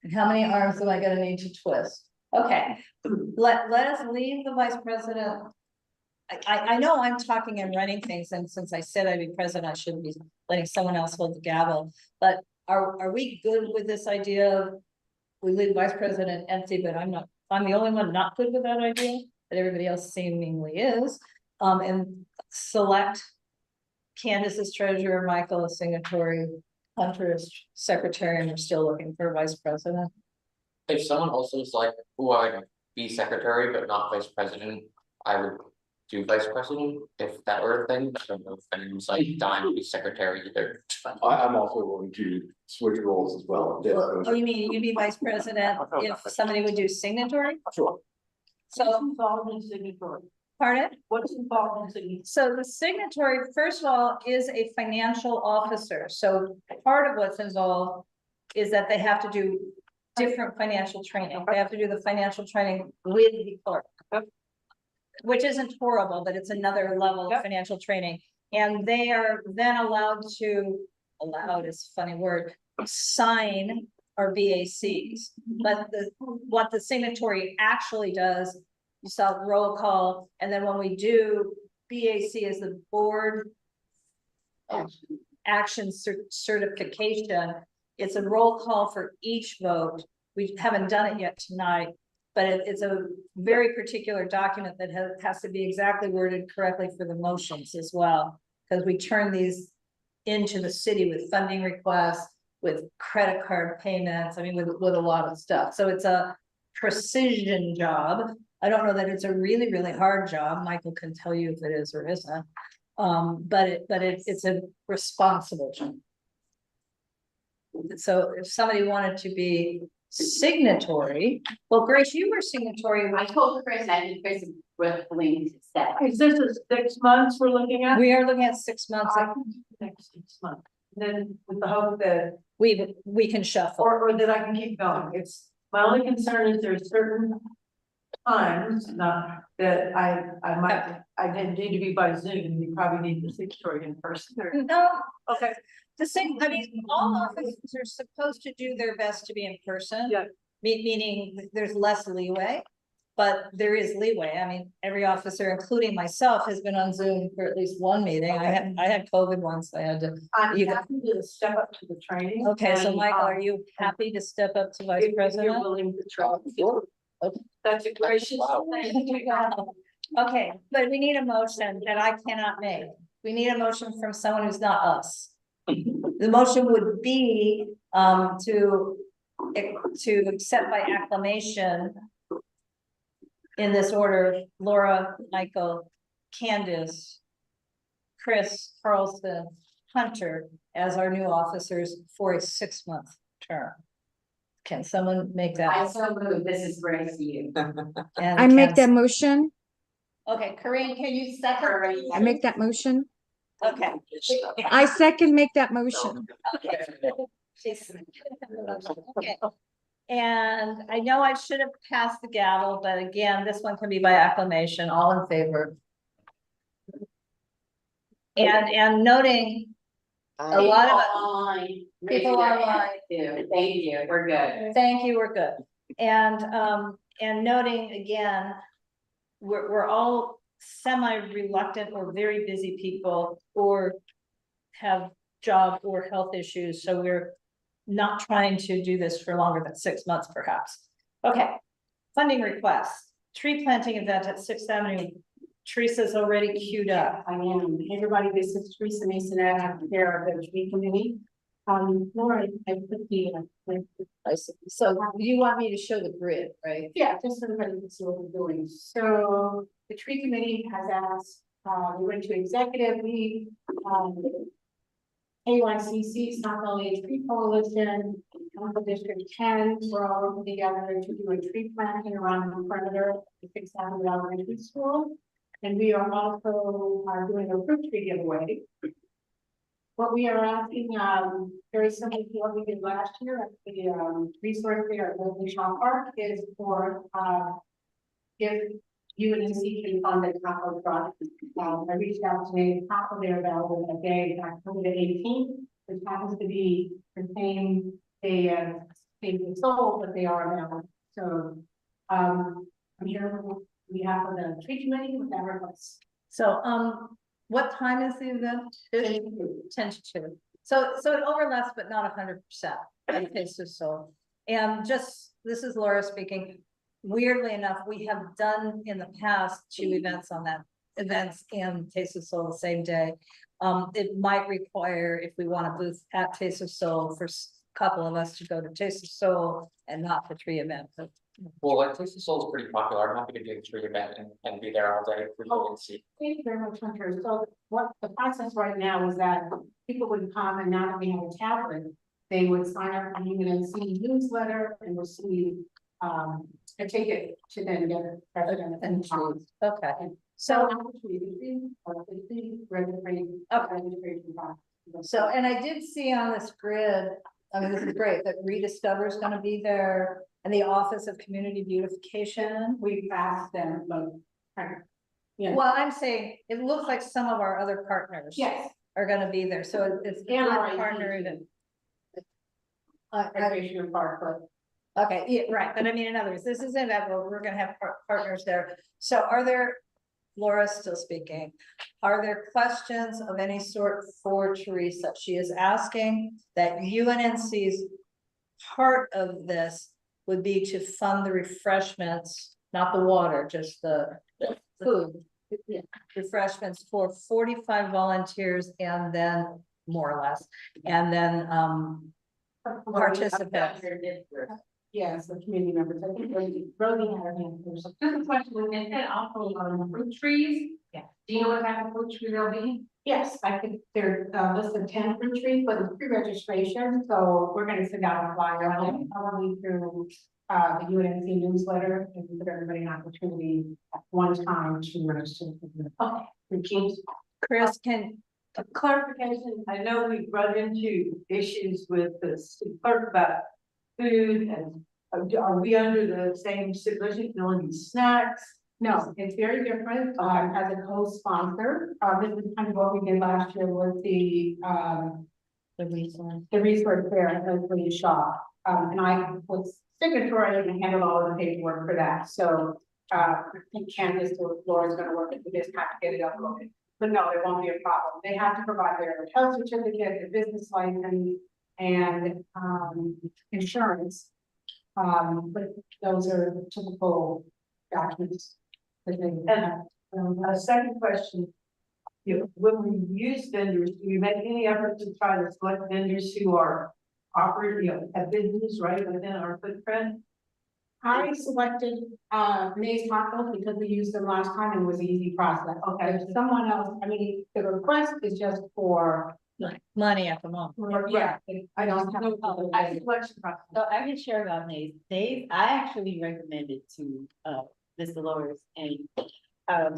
And how many arms am I gonna need to twist? Okay, let us leave the vice president. I know I'm talking and running things, and since I said I'd be president, I shouldn't be letting someone else hold the gavel. But are we good with this idea of we leave vice president empty, but I'm the only one not good with that idea, but everybody else seemingly is. And select Candace as treasurer, Michael as signatory, Hunter as secretary, and we're still looking for a vice president. If someone also is like, who I'd be secretary but not vice president, I would do vice president if that were a thing. I don't know if anyone's like dying to be secretary either. I'm also willing to switch roles as well. Oh, you mean you'd be vice president if somebody would do signatory? Sure. So, Involved in signatory. pardon? What's involved in signatory? So the signatory, first of all, is a financial officer. So part of what's involved is that they have to do different financial training. They have to do the financial training with the clerk. Which isn't horrible, but it's another level of financial training. And they are then allowed is a funny word, sign our BACs. But what the signatory actually does, you saw roll call, and then when we do BAC is the board action certification, it's a roll call for each vote. We haven't done it yet tonight, but it's a very particular document that has to be exactly worded correctly for the motions as well. Because we turn these into the city with funding requests with credit card payments, I mean, with a lot of stuff. So it's a precision job. I don't know that it's a really, really hard job. Michael can tell you if it is or isn't. But it's a responsible job. So if somebody wanted to be signatory, well, Grace, you were signatory. I told Chris, I think Chris was willing to step. Is this a 6 months we're looking at? We are looking at 6 months. I can do next 6 months. Then with the hope that, We can shuffle. or that I can keep going. It's, my only concern is there's certain times, not that I didn't need to be by Zoom. You probably need the signatory in person. No, Okay. the same, I mean, all officers are supposed to do their best to be in person. Yeah. Meaning there's less leeway, but there is leeway. I mean, every officer, including myself, has been on Zoom for at least one meeting. I had COVID once. I had to. I'm You- happy to step up to the training. Okay, so and, Michael, are you happy to step up to vice if you're president? willing to try. Okay. That's a gracious. Thank you. Okay, but we need a motion that I cannot make. We need a motion from someone who's not us. The motion would be to accept by acclamation in this order, Laura, Michael, Candace, Chris, Carlson, Hunter as our new officers for a 6-month term. Can someone make that? I so moved, this is great to you. And I make that Ken- motion. Okay, Corinne, can you second? I make that motion. Okay. I second make that motion. Okay. She's- Okay. And I know I should have passed the gavel, but again, this one can be by acclamation, all in favor. And noting a lot of people online. Thank you, we're good. Thank you, we're good. And noting again, we're all semi-reluctant or very busy people or have job or health issues, so we're not trying to do this for longer than 6 months, perhaps. Okay, funding requests, tree planting event at 6th Avenue. Teresa's already queued up. I am. Everybody, this is Teresa Mason, I have care of the tree committee. Laura, I put the, So you want me to show the grid, right? yeah, just so everybody can see what we're doing. So the tree committee has asked, we went to executive, A1CC, South LA Tree Coalition, Council District 10, we're all working together to do a tree planting around the perimeter of the 6th Avenue Elementary School. And we are also doing a fruit tree giveaway. What we are asking, very similar to what we did last year at the resource fair at Local Shaw Park, is for if UNC can fund the taco truck. I reached out to the taco they're available that day, October the 18th, which happens to be the same day as Save the Soul, but they are now. So I'm here on behalf of the tree committee with that request. So, what time is the event? 10 to 2. So it overlaps, but not 100%. Okay, so, and just, this is Laura speaking. Weirdly enough, we have done in the past 2 events on that, events and Taste of Soul the same day. It might require, if we want a booth at Taste of Soul, for a couple of us to go to Taste of Soul and not the tree event. But Well, like Taste of Soul is pretty popular. I'm happy to do the tree event and be there all day for you and see. Thank you very much, Hunter. So what the process right now is that people would come, and now that we have a tablet, they would sign up for the UNC newsletter and receive a ticket to then get a president and trees. Okay. So So, and I did see on this grid, I mean, this is great, that Rediscover is gonna be there, and the Office of Community Beautification. We've asked them, but. Yeah. Well, I'm saying, it looks like some of our other partners. Yes. Are gonna be there, so it's a good partner event. Recreation Park, but Okay, yeah, right, but I mean, in other words, this is an event where we're gonna have partners there. So are there, Laura's still speaking, are there questions of any sort for Teresa? She is asking that UNNC's part of this would be to fund the refreshments, not the water, just the food. Refreshments for 45 volunteers, and then more or less, and then Participants. Yes, the community members, I think Rosie had her hand first. Just a question, is it also on fruit trees? Yeah. Do you know what type of fruit tree they'll be? Yes, I could, they're listed 10 fruit trees, but it's pre-registration, so we're gonna send out a flyer on it, probably through the UNC newsletter, and give everybody an opportunity at one time to register. Okay, thank you. Chris, can, A clarification, I know we've run into issues with the city clerk about food and are we under the same stipulation, can only be snacks? No, it's very different, as a co-sponsor, this is kind of what we did last year with the resource fair at Oakland Shop. And I was signatory and handled all of the paperwork for that, so, I think Candace or Laura's gonna work it, we just have to get it uploaded. But no, there won't be a problem, they have to provide their health certificate, their business license, and, insurance. But those are typical documents. A second question. When we use vendors, do we make any effort to try to select vendors who are operating, a business right within our footprint? I selected, May's Tacos because we used them last time and it was an easy process. Okay, if someone else, I mean, the request is just for. money at the moment. Yeah, I don't have. Selection process. So I can share about Nays. Nays, I actually recommended to Ms. Dolores and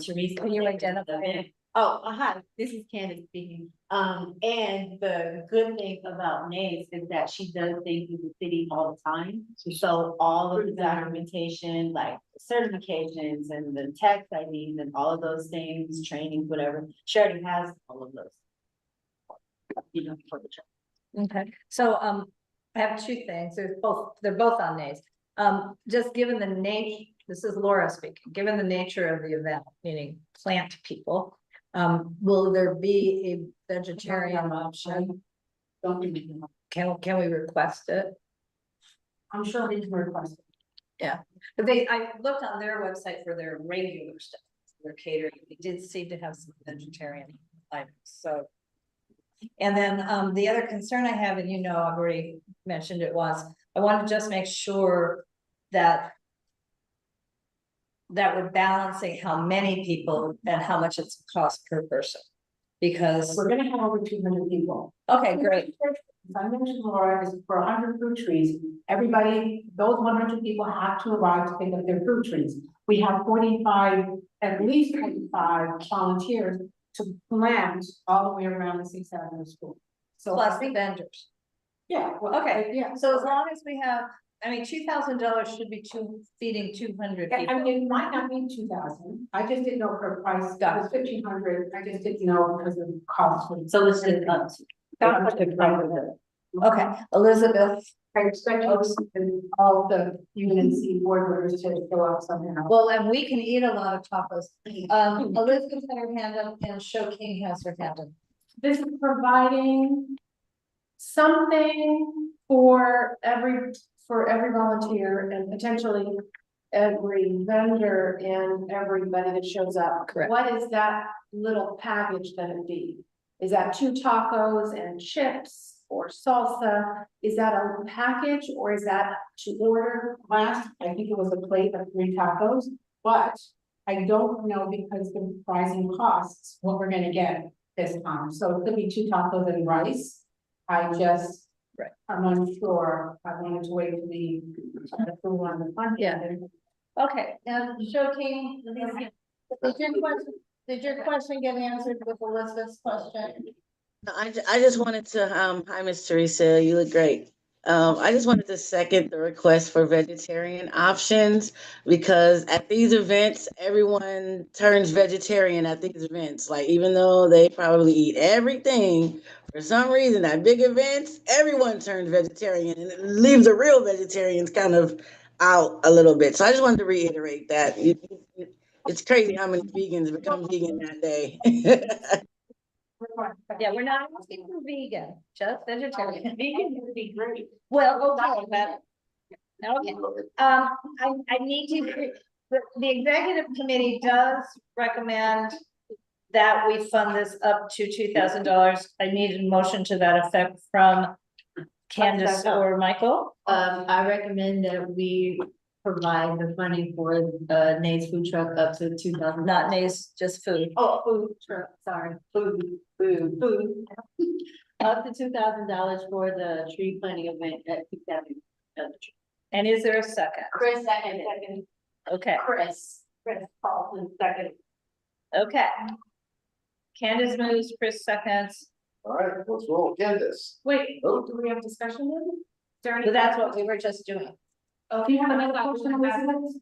Teresa. Can you identify? Oh, hi, this is Candace speaking. And the good thing about Nays is that she does things in the city all the time. So all of the documentation, like certifications and the tax IDs and all of those things, training, whatever, she already has all of those. You know, for the job. Okay, so, I have two things, they're both on names. Just given the nature, this is Laura speaking, given the nature of the event, meaning plant people. Will there be a vegetarian option? Can we request it? I'm sure they can request it. Yeah, but I looked on their website for their regular stuff, their catering, they did seem to have some vegetarian items, so. And then, the other concern I have, and you know, I've already mentioned it was, I want to just make sure that we're balancing how many people and how much it's cost per person. Because, We're gonna have over 200 people. okay, great. I mentioned Laura is for 100 fruit trees. Everybody, those 100 people have to arrive to pick up their fruit trees. We have 45, at least 45 volunteers to plant all the way around the 6th Avenue School. So Plus I think, vendors. yeah, well, Okay, yeah. So as long as we have, I mean, $2,000 should be feeding 200 I people. mean, it might not be 2,000. I just didn't know her price. That was 1,500. I just didn't know because of the cost. So let's just Okay, Elizabeth. I expect all the UNC board members to go out somehow. Well, and we can eat a lot of tacos. Elizabeth had her hand up and Show King has her hand up. This is providing something for every volunteer and potentially every vendor and everybody that shows up. Correct. What is that little package gonna be? Is that 2 tacos and chips or salsa? Is that a package or is that to order? Last, I think it was a plate of 3 tacos, but I don't know because the rising costs, what we're gonna get this time. So it could be 2 tacos and rice. I'm unsure. I wanted to wait to the food on the front. Yeah. Okay, Show King, did your question get answered with Elizabeth's question? I just wanted to, hi, Miss Teresa, you look great. I just wanted to second the request for vegetarian options because at these events, everyone turns vegetarian at these events. Like, even though they probably eat everything, for some reason, at big events, everyone turns vegetarian and it leaves the real vegetarians kind of out a little bit. So I just wanted to reiterate that. It's crazy how many vegans become vegan that day. Yeah, we're not asking for vegan, just vegetarian. Vegan would be great. Well, okay, but. Okay, I need to, the executive committee does recommend that we fund this up to $2,000. I need a motion to that effect from Candace or Michael? I recommend that we provide the funding for Nate's food truck up to $2,000. Not Nays, just food. Oh, food truck, sorry, food. Up to $2,000 for the tree planting event at 2,000. And is there a second? Chris, second. Okay, Chris Paulson, second. okay. Candace moves, Chris seconds. All right, let's roll. Candace. Wait, Oh. do we have discussion then? Is there any- So that's what we were just doing. Oh, do you have another question, Elizabeth?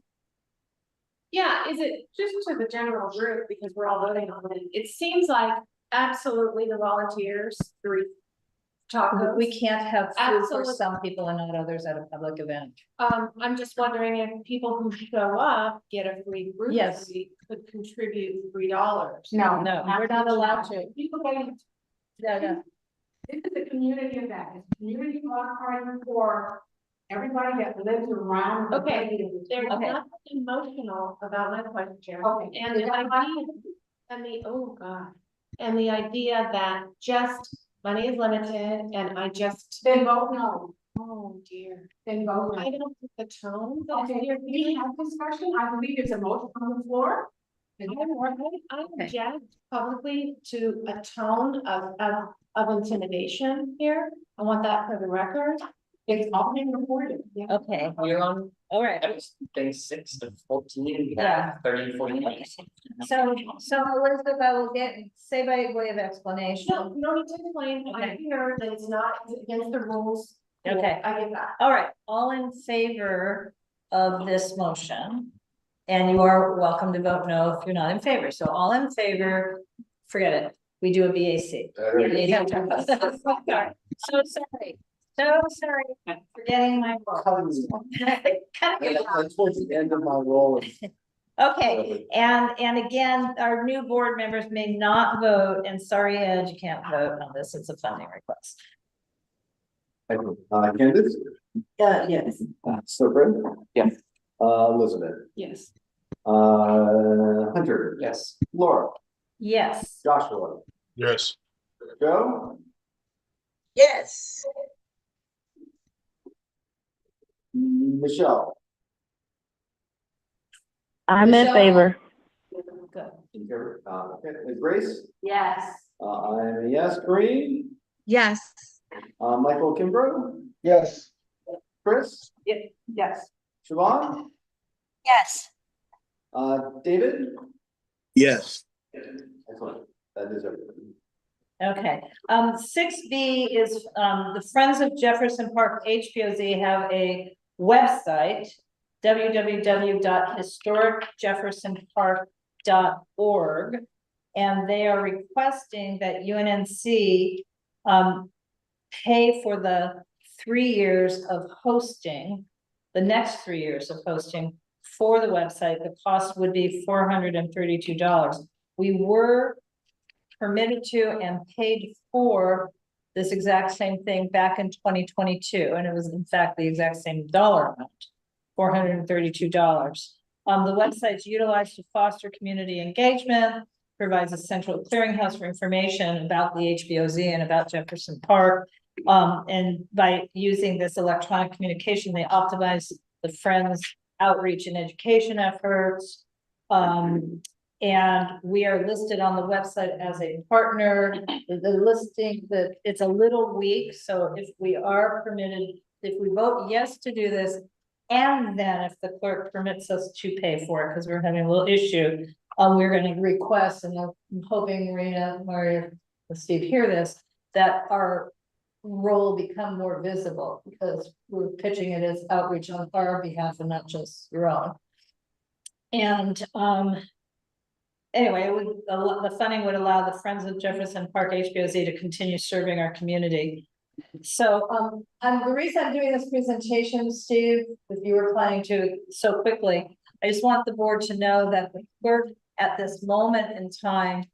Yeah, is it just to the general group, because we're all voting on it, it seems like absolutely the volunteers, three tacos. We can't have food for Absolutely. some people and not others at a public event. I'm just wondering if people who show up get a free group. Yes. fee, could contribute $3. No, we're not allowed to. People getting, No. this is a community event, it's a community block party for everybody that lives around. Okay, there's Okay. nothing emotional about my question. Okay. And the idea, and the idea that just money is limited and I just. Then vote no. Oh, dear. Then vote no. I don't think the tone. Okay, we have discussion, I believe it's a motion on the floor. I object publicly to a tone of intimidation here. I want that for the record. It's all being recorded. Okay, You're on all right. day 6 of 14, Yeah. 30, 40 minutes. So Elizabeth, I will say by way of explanation. No, you don't need to explain. I hear that it's not against the rules. Okay. I get that. All right, all in favor of this motion? And you are welcome to vote no if you're not in favor. So all in favor, forget it. We do a BAC. So sorry. So sorry. I'm forgetting my role. That's towards the end of my role. Okay, and again, our new board members may not vote, and sorry, Ed, you can't vote on this. It's a funding request. Candace. Yes. Severin. Yes. Elizabeth. Yes. Hunter. Yes. Laura. Yes. Joshua. Yes. Joe. Yes. Michelle. I'm in favor. Good. In favor. Okay, Grace. Yes. I'm a yes. Kareem. Yes. Michael Kimbrough. Yes. Chris. Yes. Siobhan. Yes. David. Yes. Excellent. That is everything. Okay, 6B is, the Friends of Jefferson Park HPOZ have a website, www.historicjeffersonpark.org. And they are requesting that UNNC, pay for the 3 years of hosting, the next 3 years of hosting for the website. The cost would be $432. We were permitted to and paid for this exact same thing back in 2022, and it was in fact the exact same dollar amount, $432. The website's utilized to foster community engagement, provides a central clearinghouse for information about the HBOZ and about Jefferson Park. And by using this electronic communication, they optimize the Friends outreach and education efforts. And we are listed on the website as a partner. The listing that it's a little weak, so if we are permitted, if we vote yes to do this, and then if the clerk permits us to pay for it, because we're having a little issue, we're going to request, and I'm hoping Marina, Maria, and Steve hear this, that our role become more visible, because we're pitching it as outreach on our behalf and not just your own. And anyway, the funding would allow the Friends of Jefferson Park HBOZ to continue serving our community. So, the reason I'm doing this presentation, Steve, if you were planning to so quickly, I just want the board to know that the clerk at this moment in time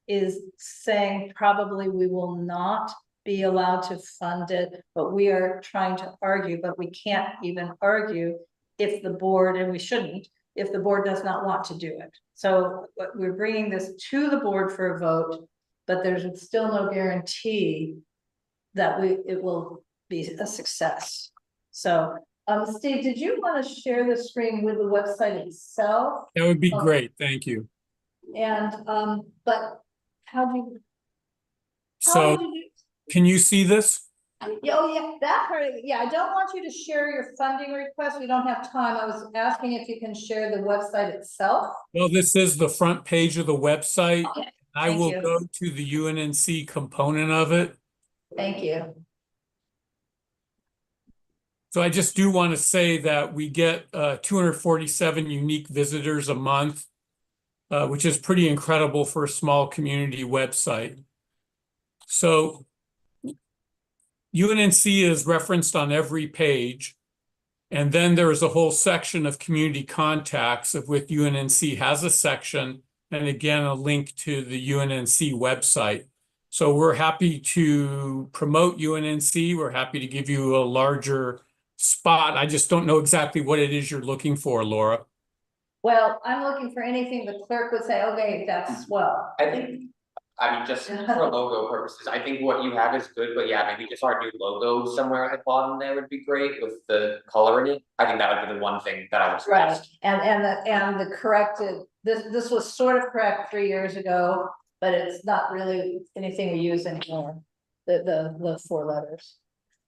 is saying probably we will not be allowed to fund it, but we are trying to argue, but we can't even argue if the board, and we shouldn't, if the board does not want to do it. So we're bringing this to the board for a vote, but there's still no guarantee that it will be a success. So, Steve, did you want to share the screen with the website itself? That would be great. Thank you. And, but how do you? So can you see this? Yeah, oh, yeah, that part, yeah, I don't want you to share your funding request. We don't have time. I was asking if you can share the website itself. Well, this is the front page of the website. Okay, I thank will you. go to the UNNC component of it. Thank you. So I just do want to say that we get 247 unique visitors a month, which is pretty incredible for a small community website. So UNNC is referenced on every page. And then there is a whole section of community contacts of which UNNC has a section, and again, a link to the UNNC website. So we're happy to promote UNNC. We're happy to give you a larger spot. I just don't know exactly what it is you're looking for, Laura. Well, I'm looking for anything the clerk would say, okay, that's swell. I think, I mean, just for logo purposes, I think what you have is good, but yeah, maybe just our new logo somewhere at the bottom there would be great with the color in it. I think that would be the one thing that I would Right, suggest. and the corrected, this was sort of correct 3 years ago, but it's not really anything we use anymore. The 4 letters.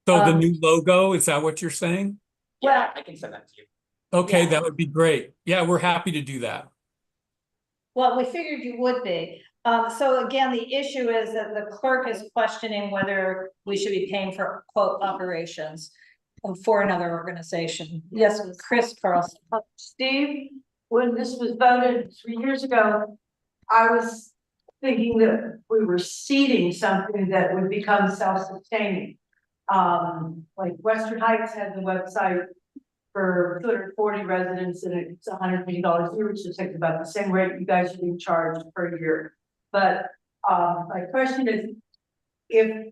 So the new logo, is that what you're saying? Yeah, I can send that to you. Okay, Yeah. that would be great. Yeah, we're happy to do that. Well, we figured you would be. So again, the issue is that the clerk is questioning whether we should be paying for quote operations for another organization. Yes, Chris Carlson. Steve, when this was voted 3 years ago, I was thinking that we were seeding something that would become self-sustaining. Like Western Heights had the website for 240 residents and it's $150 a year, which is like about the same rate you guys are being charged per year. But my question is, if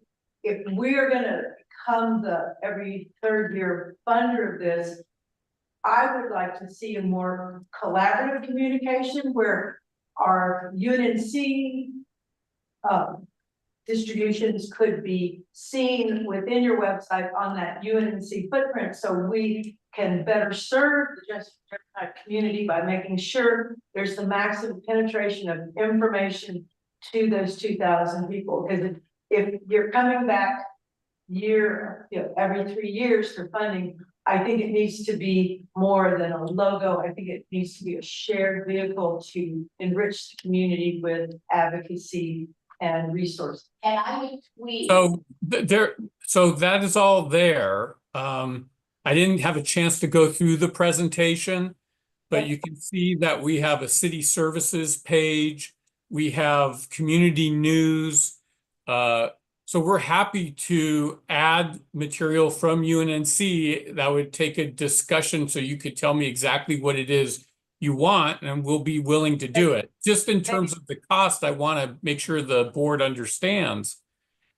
we're gonna become the every 3rd year funder of this, I would like to see a more collaborative communication where our UNNC distributions could be seen within your website on that UNNC footprint, so we can better serve the just community by making sure there's the maximum penetration of information to those 2,000 people. Because if you're coming back every 3 years for funding, I think it needs to be more than a logo. I think it needs to be a shared vehicle to enrich the community with advocacy and resources. And I would tweet. So that is all there. I didn't have a chance to go through the presentation, but you can see that we have a city services page. We have community news. So we're happy to add material from UNNC that would take a discussion so you could tell me exactly what it is you want, and we'll be willing to do it. Just in terms of the cost, I want to make sure the board understands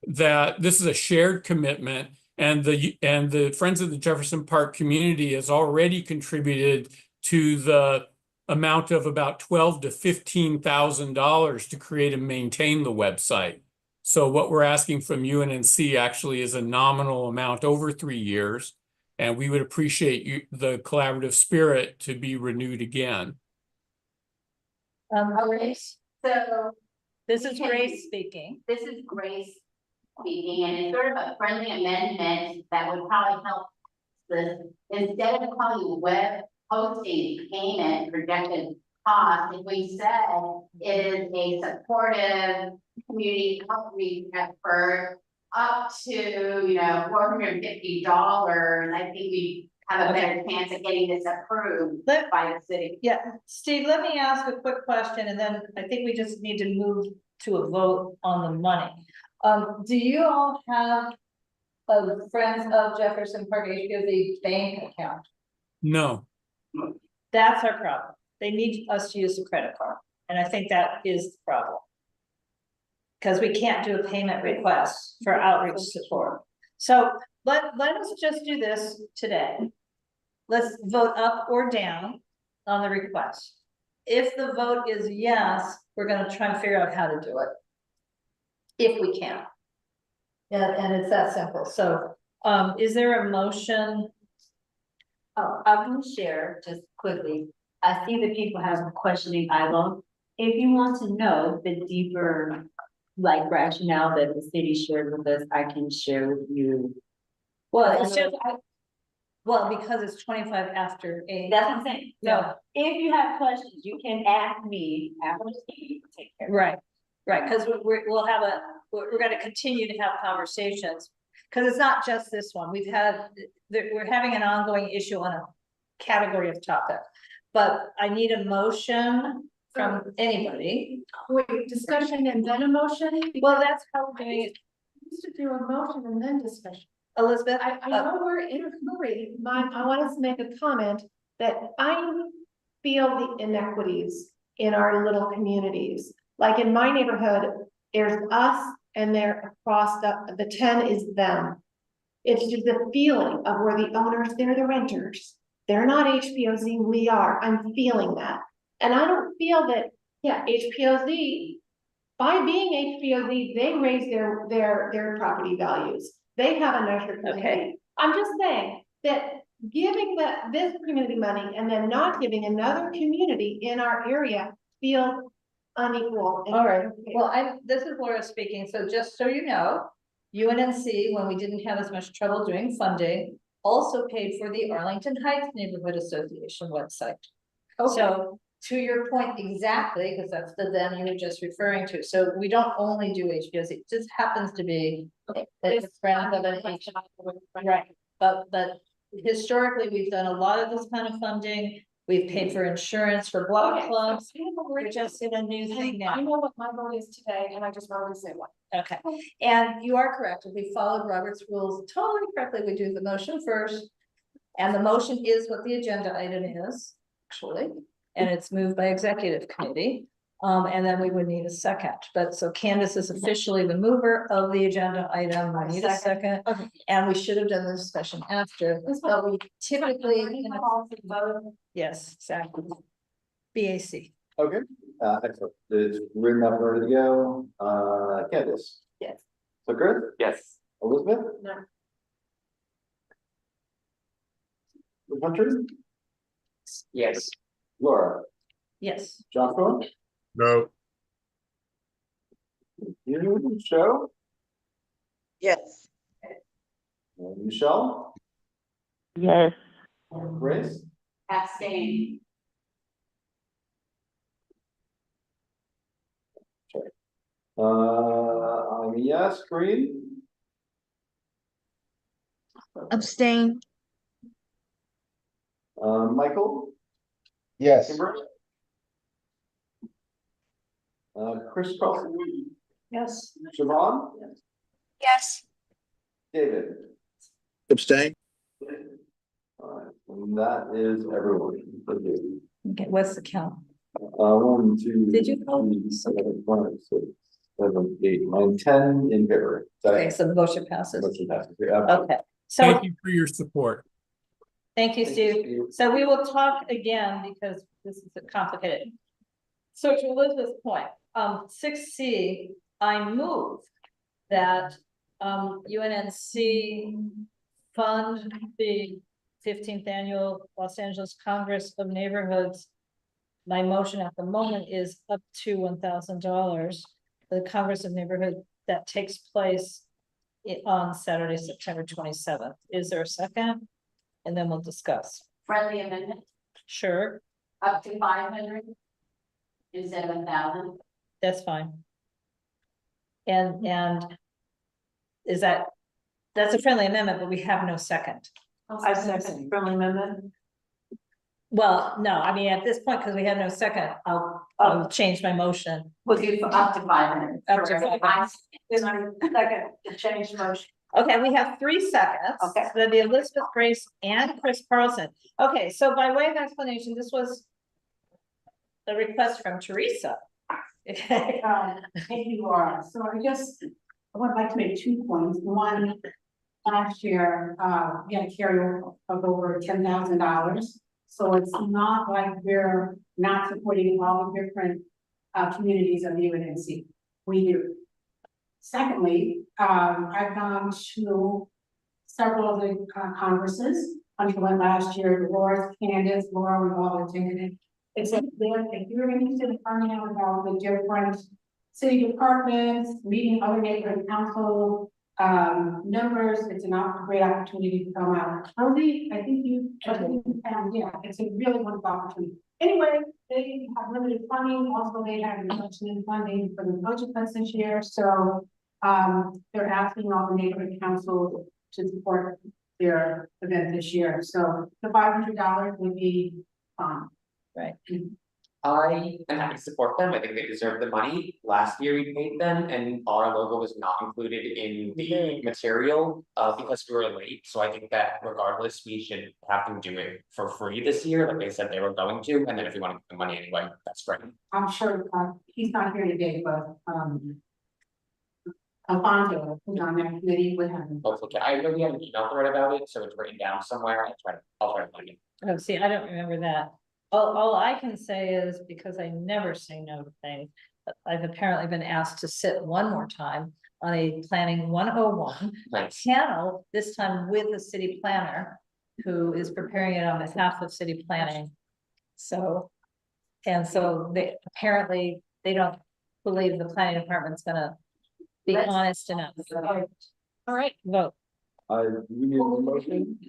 that this is a shared commitment, and the Friends of the Jefferson Park community has already contributed to the amount of about $12,000 to $15,000 to create and maintain the website. So what we're asking from UNNC actually is a nominal amount over 3 years, and we would appreciate the collaborative spirit to be renewed again. Grace. So This is Grace speaking. this is Grace speaking, and it's sort of a friendly amendment that would probably help this. Instead of calling web hosting payment projected cost, if we said it is a supportive community outreach effort up to, $450, I think we have a better chance of getting this approved by the city. Yeah, Steve, let me ask a quick question, and then I think we just need to move to a vote on the money. Do you all have a Friends of Jefferson Park HPOZ bank account? No. That's our problem. They need us to use the credit card, and I think that is the problem. Because we can't do a payment request for outreach support. So let us just do this today. Let's vote up or down on the request. If the vote is yes, we're gonna try and figure out how to do it. If we can. And it's that simple. So Is there a motion? Oh, I will share just quickly. I see that people have questioning ILO. If you want to know the deeper, like rationale that the city shared with us, I can share with you. Well, it's just, well, because it's 25 after 8. That's what I'm saying. Yeah. So if you have questions, you can ask me after the meeting. Take care. Right, right, because we'll have we're gonna continue to have conversations. Because it's not just this one, we're having an ongoing issue on a category of topic. But I need a motion from anybody. Wait, discussion and then a motion? Well, that's how we're doing it. We used to do a motion and then discussion. Elizabeth? I know we're in a hurry, I want us to make a comment that I feel the inequities in our little communities. Like in my neighborhood, there's us and they're across the 10 is them. It's just the feeling of where the owners, they're the renters. They're not HPOZ, we are, I'm feeling that. And I don't feel that, yeah, HPOZ, by being HPOZ, they raise their property values. They have a nurture community. Okay. I'm just saying that giving this community money and then not giving another community in our area feels unequal. All right, well, this is Laura speaking, so just so you know, UNNC, when we didn't have as much trouble doing funding, also paid for the Arlington Heights Neighborhood Association website. Okay. So to your point exactly, because that's the them you were just referring to, so we don't only do HPOZ, it just happens to be. It's brand of an H, right, but historically, we've done a lot of this kind of funding. We've paid for insurance for block clubs. We're just in a new thing now. I know what my vote is today, and I just wanted to say one. Okay, and you are correct. If we followed Robert's rules totally correctly, we do the motion first. And the motion is what the agenda item is, actually, and it's moved by executive committee. And then we would need a second, but so Candace is officially the mover of the agenda item. I need a second. Okay. And we should have done the discussion after, but we typically. Yes, exactly. BAC. Okay, excellent. Is room up ready to go? Candace? Yes. So Chris? Yes. Elizabeth? No. The country? Yes. Laura? Yes. Joshua? No. You, Joe? Yes. And Michelle? Yes. Grace? Abstain. I'm a yes. Green? Abstain. Michael? Yes. Kimber? Chris Carlson? Yes. Siobhan? Yes. David? Abstain. All right, and that is everyone. Thank you. Okay, what's the count? 1, 2. Did you vote? 3, 4, 5, 6, 7, 8, 9, 10 in favor. Okay, so the motion passes. Motion passes. Yeah. Okay, so Thank you for your support. thank you, Steve. So we will talk again because this is complicated. So to Elizabeth's point, 6C, I move that UNNC fund the 15th annual Los Angeles Congress of Neighborhoods. My motion at the moment is up to $1,000 for the Congress of Neighborhood that takes place on Saturday, September 27th. Is there a second? And then we'll discuss. Friendly amendment, Sure, up to 500 instead of 1,000. that's fine. And is that's a friendly amendment, but we have no second. I second friendly amendment. Well, no, I mean, at this point, because we have no second, I'll change my motion. We'll do up to 500. Up to 500. Second to change the motion. Okay, we have 3 seconds. Okay. So that'd be Elizabeth, Grace, and Chris Carlson. Okay, so by way of explanation, this was a request from Teresa. Thank you, Laura. So I would like to make 2 points. One, last year, we had a carryover of over $10,000. So it's not like we're not supporting all the different communities of UNNC. We do. Secondly, I've gone to several of the congresses. I went last year, Laura, Candace, Laura, we all attended it. It's a, if you're interested in finding out about the different city departments, meeting other neighborhood council members, it's a great opportunity to come out early. I think yeah, it's a really wonderful opportunity. Anyway, they have limited funding. Also, they have reduction in funding for the budget cuts this year. So they're asking all the neighborhood councils to support their event this year. So the $500 would be fine. Right. I am happy to support them. I think they deserve the money. Last year we paid them and our logo was not included in the material because we were late. So I think that regardless, we should have them do it for free this year, like they said they were going to. And then if you want to give the money anyway, that's great. I'm sure he's not here today, but Alfonso, who's on that committee, would have him. Hopefully, I know we had an email thread about it, so it's written down somewhere. I'll try to find it. Oh, see, I don't remember that. All I can say is, because I never say no to things, but I've apparently been asked to sit one more time on a planning 101 panel, this time with the city planner, who is preparing it on behalf of city planning. So, and so they apparently, they don't believe the planning department's gonna be honest enough. All right, vote. We need a motion.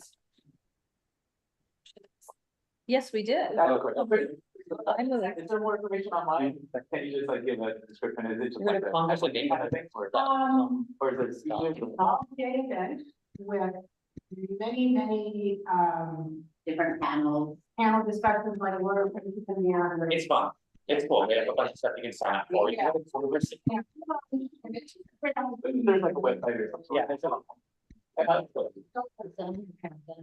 Yes, we did. I know that. Is there more information online? Can you just like give a description? Is it just like Actually, they have a thing for that. or is it? Complicated event with many different panel discussions, like we're putting out. It's fun. It's cool. We have a bunch of stuff you can sign up for. Yeah. There's like a website or something. Yeah,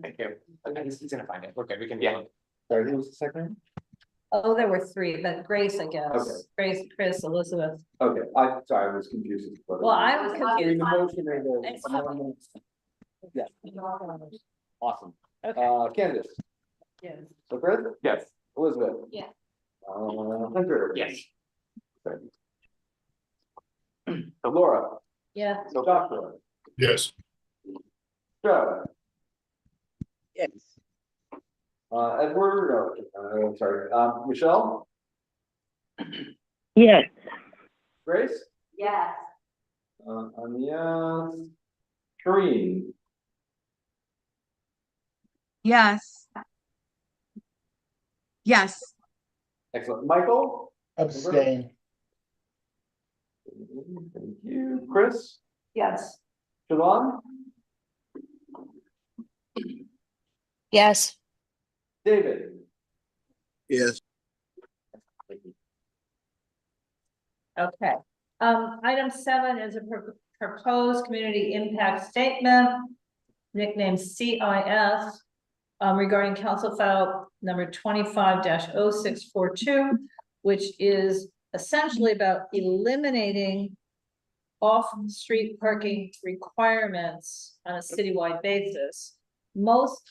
thank you. Okay, he's gonna find it. Okay, we can. Yeah. Sorry, who was the second? Oh, there were three, but Grace, I guess. Okay. Grace, Chris, Elizabeth. Okay, sorry, I was confused. Well, I was confused. The motion or the- It's fine. Yeah, awesome. Okay. Candace, Yes. so Chris? Yes. Elizabeth? Yeah. Hunter? Yes. So Laura? Yeah. So Joshua? Yes. Joe? Yes. Edward, sorry, Michelle? Yes. Grace? Yes. On the yes. Kareem? Yes. Yes. Excellent. Michael? Abstain. Thank you. Chris? Yes. Siobhan? Yes. David? Yes. Okay. Item 7 is a proposed community impact statement, nicknamed CIS, regarding council file number 25-0642, which is essentially about eliminating off-street parking requirements on a citywide basis. Most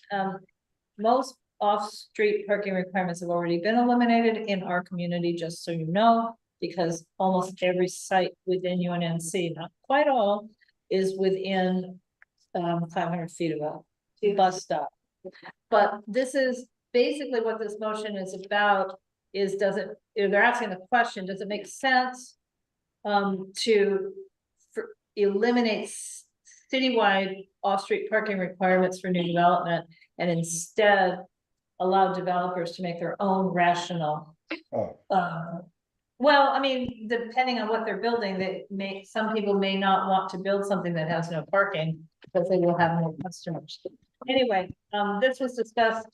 off-street parking requirements have already been eliminated in our community, just so you know, because almost every site within UNNC, not quite all, is within 500 feet of a bus stop. But this is basically what this motion is about, is they're asking the question, does it make sense to eliminate citywide off-street parking requirements for new development and instead allow developers to make their own rational. Well, I mean, depending on what they're building, some people may not want to build something that has no parking because they will have more customers. Anyway, this was discussed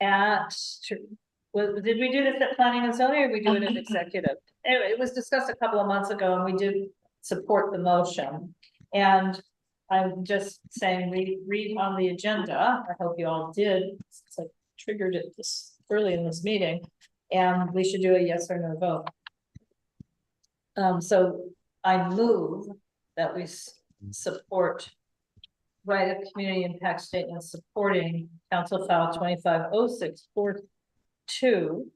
at, did we do this at planning and zoning, or we do it as executive? Anyway, it was discussed a couple of months ago and we did support the motion. And I'm just saying, read on the agenda. I hope you all did, since I triggered it this early in this meeting, and we should do a yes or no vote. So I move that we support write a community impact statement supporting council file 25-0642,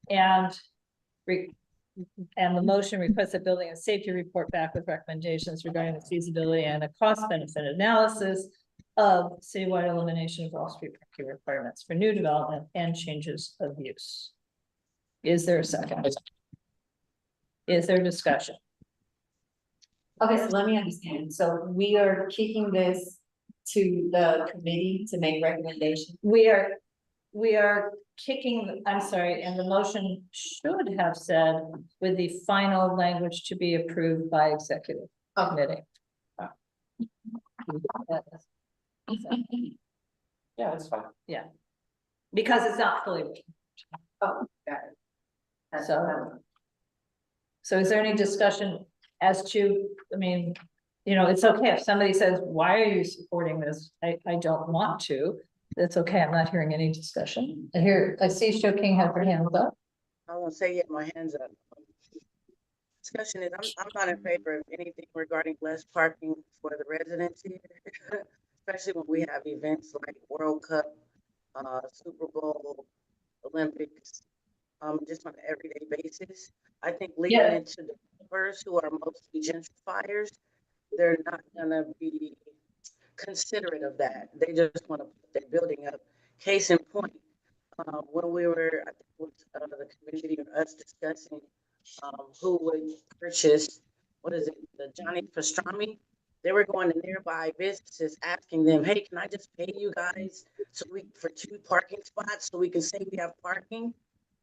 and and the motion requests a building and safety report back with recommendations regarding the feasibility and a cost benefit analysis of citywide elimination of all street parking requirements for new development and changes of use. Is there a second? Is there discussion? Okay, so let me understand. So we are kicking this to the committee to make recommendations. We are kicking, I'm sorry, and the motion should have said with the final language to be approved by executive committee. Yeah, that's fine. Yeah, because it's not fully written. Oh, got it. So is there any discussion as to, I mean, you know, it's okay if somebody says, why are you supporting this? I don't want to. It's okay. I'm not hearing any discussion. I see Show King have her hand up. I won't say yet, my hands up. Discussion is, I'm not in favor of anything regarding less parking for the residents here, especially when we have events like World Cup, Super Bowl, Olympics, just on an everyday basis. I think leaving it to developers who are mostly gentrifiers, they're not gonna be considerate of that. They just want to put their building up. Case in point, when we were, I think it was the community or us discussing who would purchase, what is it, the Johnny Pastrami, they were going to nearby businesses asking them, hey, can I just pay you guys for 2 parking spots so we can say we have parking?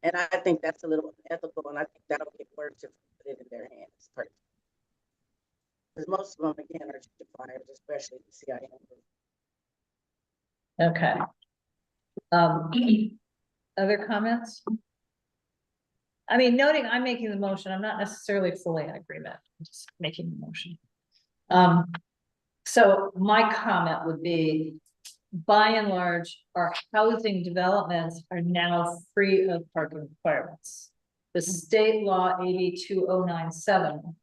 And I think that's a little unethical, and I think that'll get worse if we put it in their hands. Because most of them, again, are gentrifiers, especially the CIM. Okay. Other comments? I mean, noting I'm making the motion, I'm not necessarily fully in agreement, I'm just making the motion. So my comment would be, by and large, our housing developments are now free of parking requirements. The state law 82097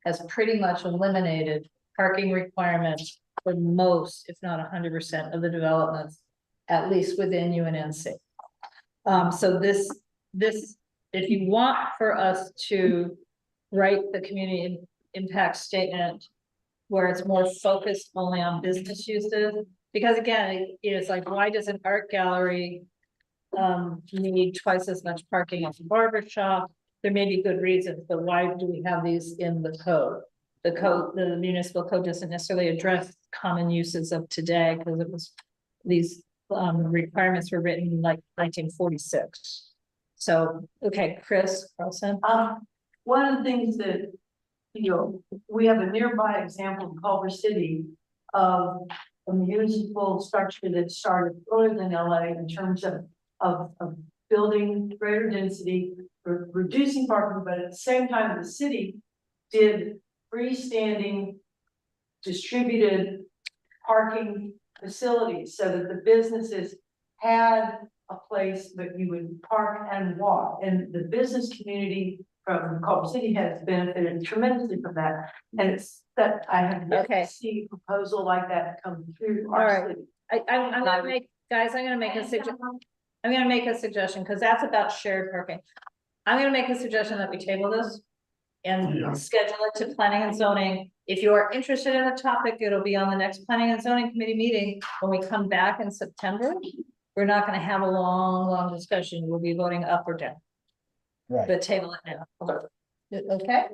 has pretty much eliminated parking requirements for most, if not 100% of the developments, at least within UNNC. So this, if you want for us to write the community impact statement where it's more focused only on business uses, because again, it's like, why does an art gallery need twice as much parking as a barber shop? There may be good reasons, but why do we have these in the code? The municipal code doesn't necessarily address common uses of today, because it was these requirements were written in like 1946. So, okay, Chris Carlson. One of the things that, you know, we have a nearby example in Culver City of a municipal structure that started earlier than LA in terms of building greater density, reducing parking, but at the same time, the city did freestanding distributed parking facilities so that the businesses had a place that you would park and walk. And the business community from Culver City has benefited tremendously from that. And it's that I have yet to see a proposal like that come through our city. I'm gonna make, guys, I'm gonna make a suggestion, because that's about shared parking. I'm gonna make a suggestion that we table this and schedule it to planning and zoning. If you are interested in the topic, it'll be on the next planning and zoning committee meeting. When we come back in September, we're not gonna have a long discussion. We'll be voting up or down. Right. But table it now. Okay?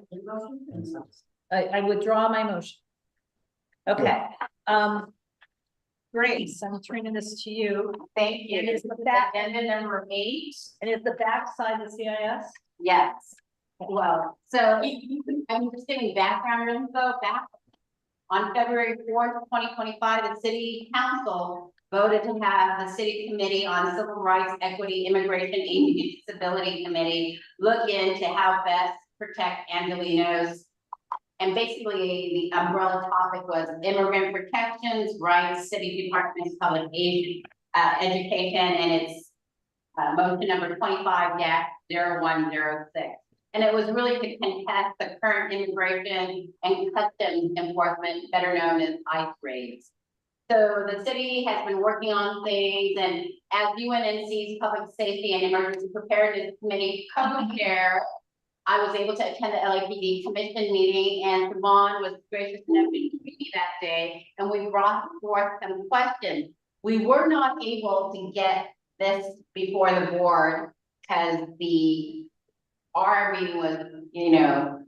I withdraw my motion. Okay, Grace, I'm turning this to you. Thank you. And is the back Agenda number 8. And is the back side the CIS? Yes. Well, so I'm just giving background info back. On February 4th, 2025, the city council voted to have the city committee on civil rights, equity, immigration, aging, and disability committee look into how best protect Angelenos. And basically the umbrella topic was immigrant protections, rights, city departments, public education, and it's motion number 25-0106. And it was really to contest the current immigration and customs enforcement, better known as ICE raids. So the city has been working on things, and as UNNC's Public Safety and Emergency Preparedness Committee co-chair, I was able to attend the LAPD commission meeting, and Siobhan was gracious enough to meet me that day, and we brought forth some questions. We were not able to get this before the board because our meeting was,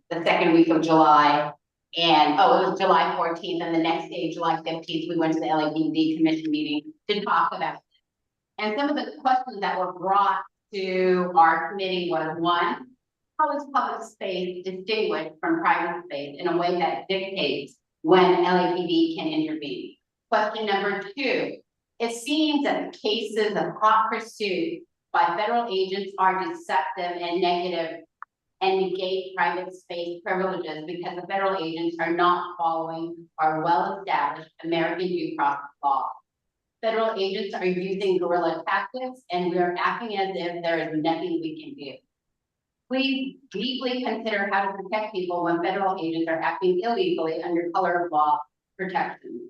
the second week of July. And, it was July 14th, and the next day, July 15th, we went to the LAPD commission meeting to talk about it. And some of the questions that were brought to our committee was, one, how is public space distinguished from private space in a way that dictates when LAPD can intervene? Question number two, it seems that the cases of hot pursuit by federal agents are deceptive and negative and negate private space privileges because the federal agents are not following our well-established American due process law. Federal agents are using guerrilla tactics, and we are acting as if there is nothing we can do. Please deeply consider how to protect people when federal agents are acting illegally under color of law protection.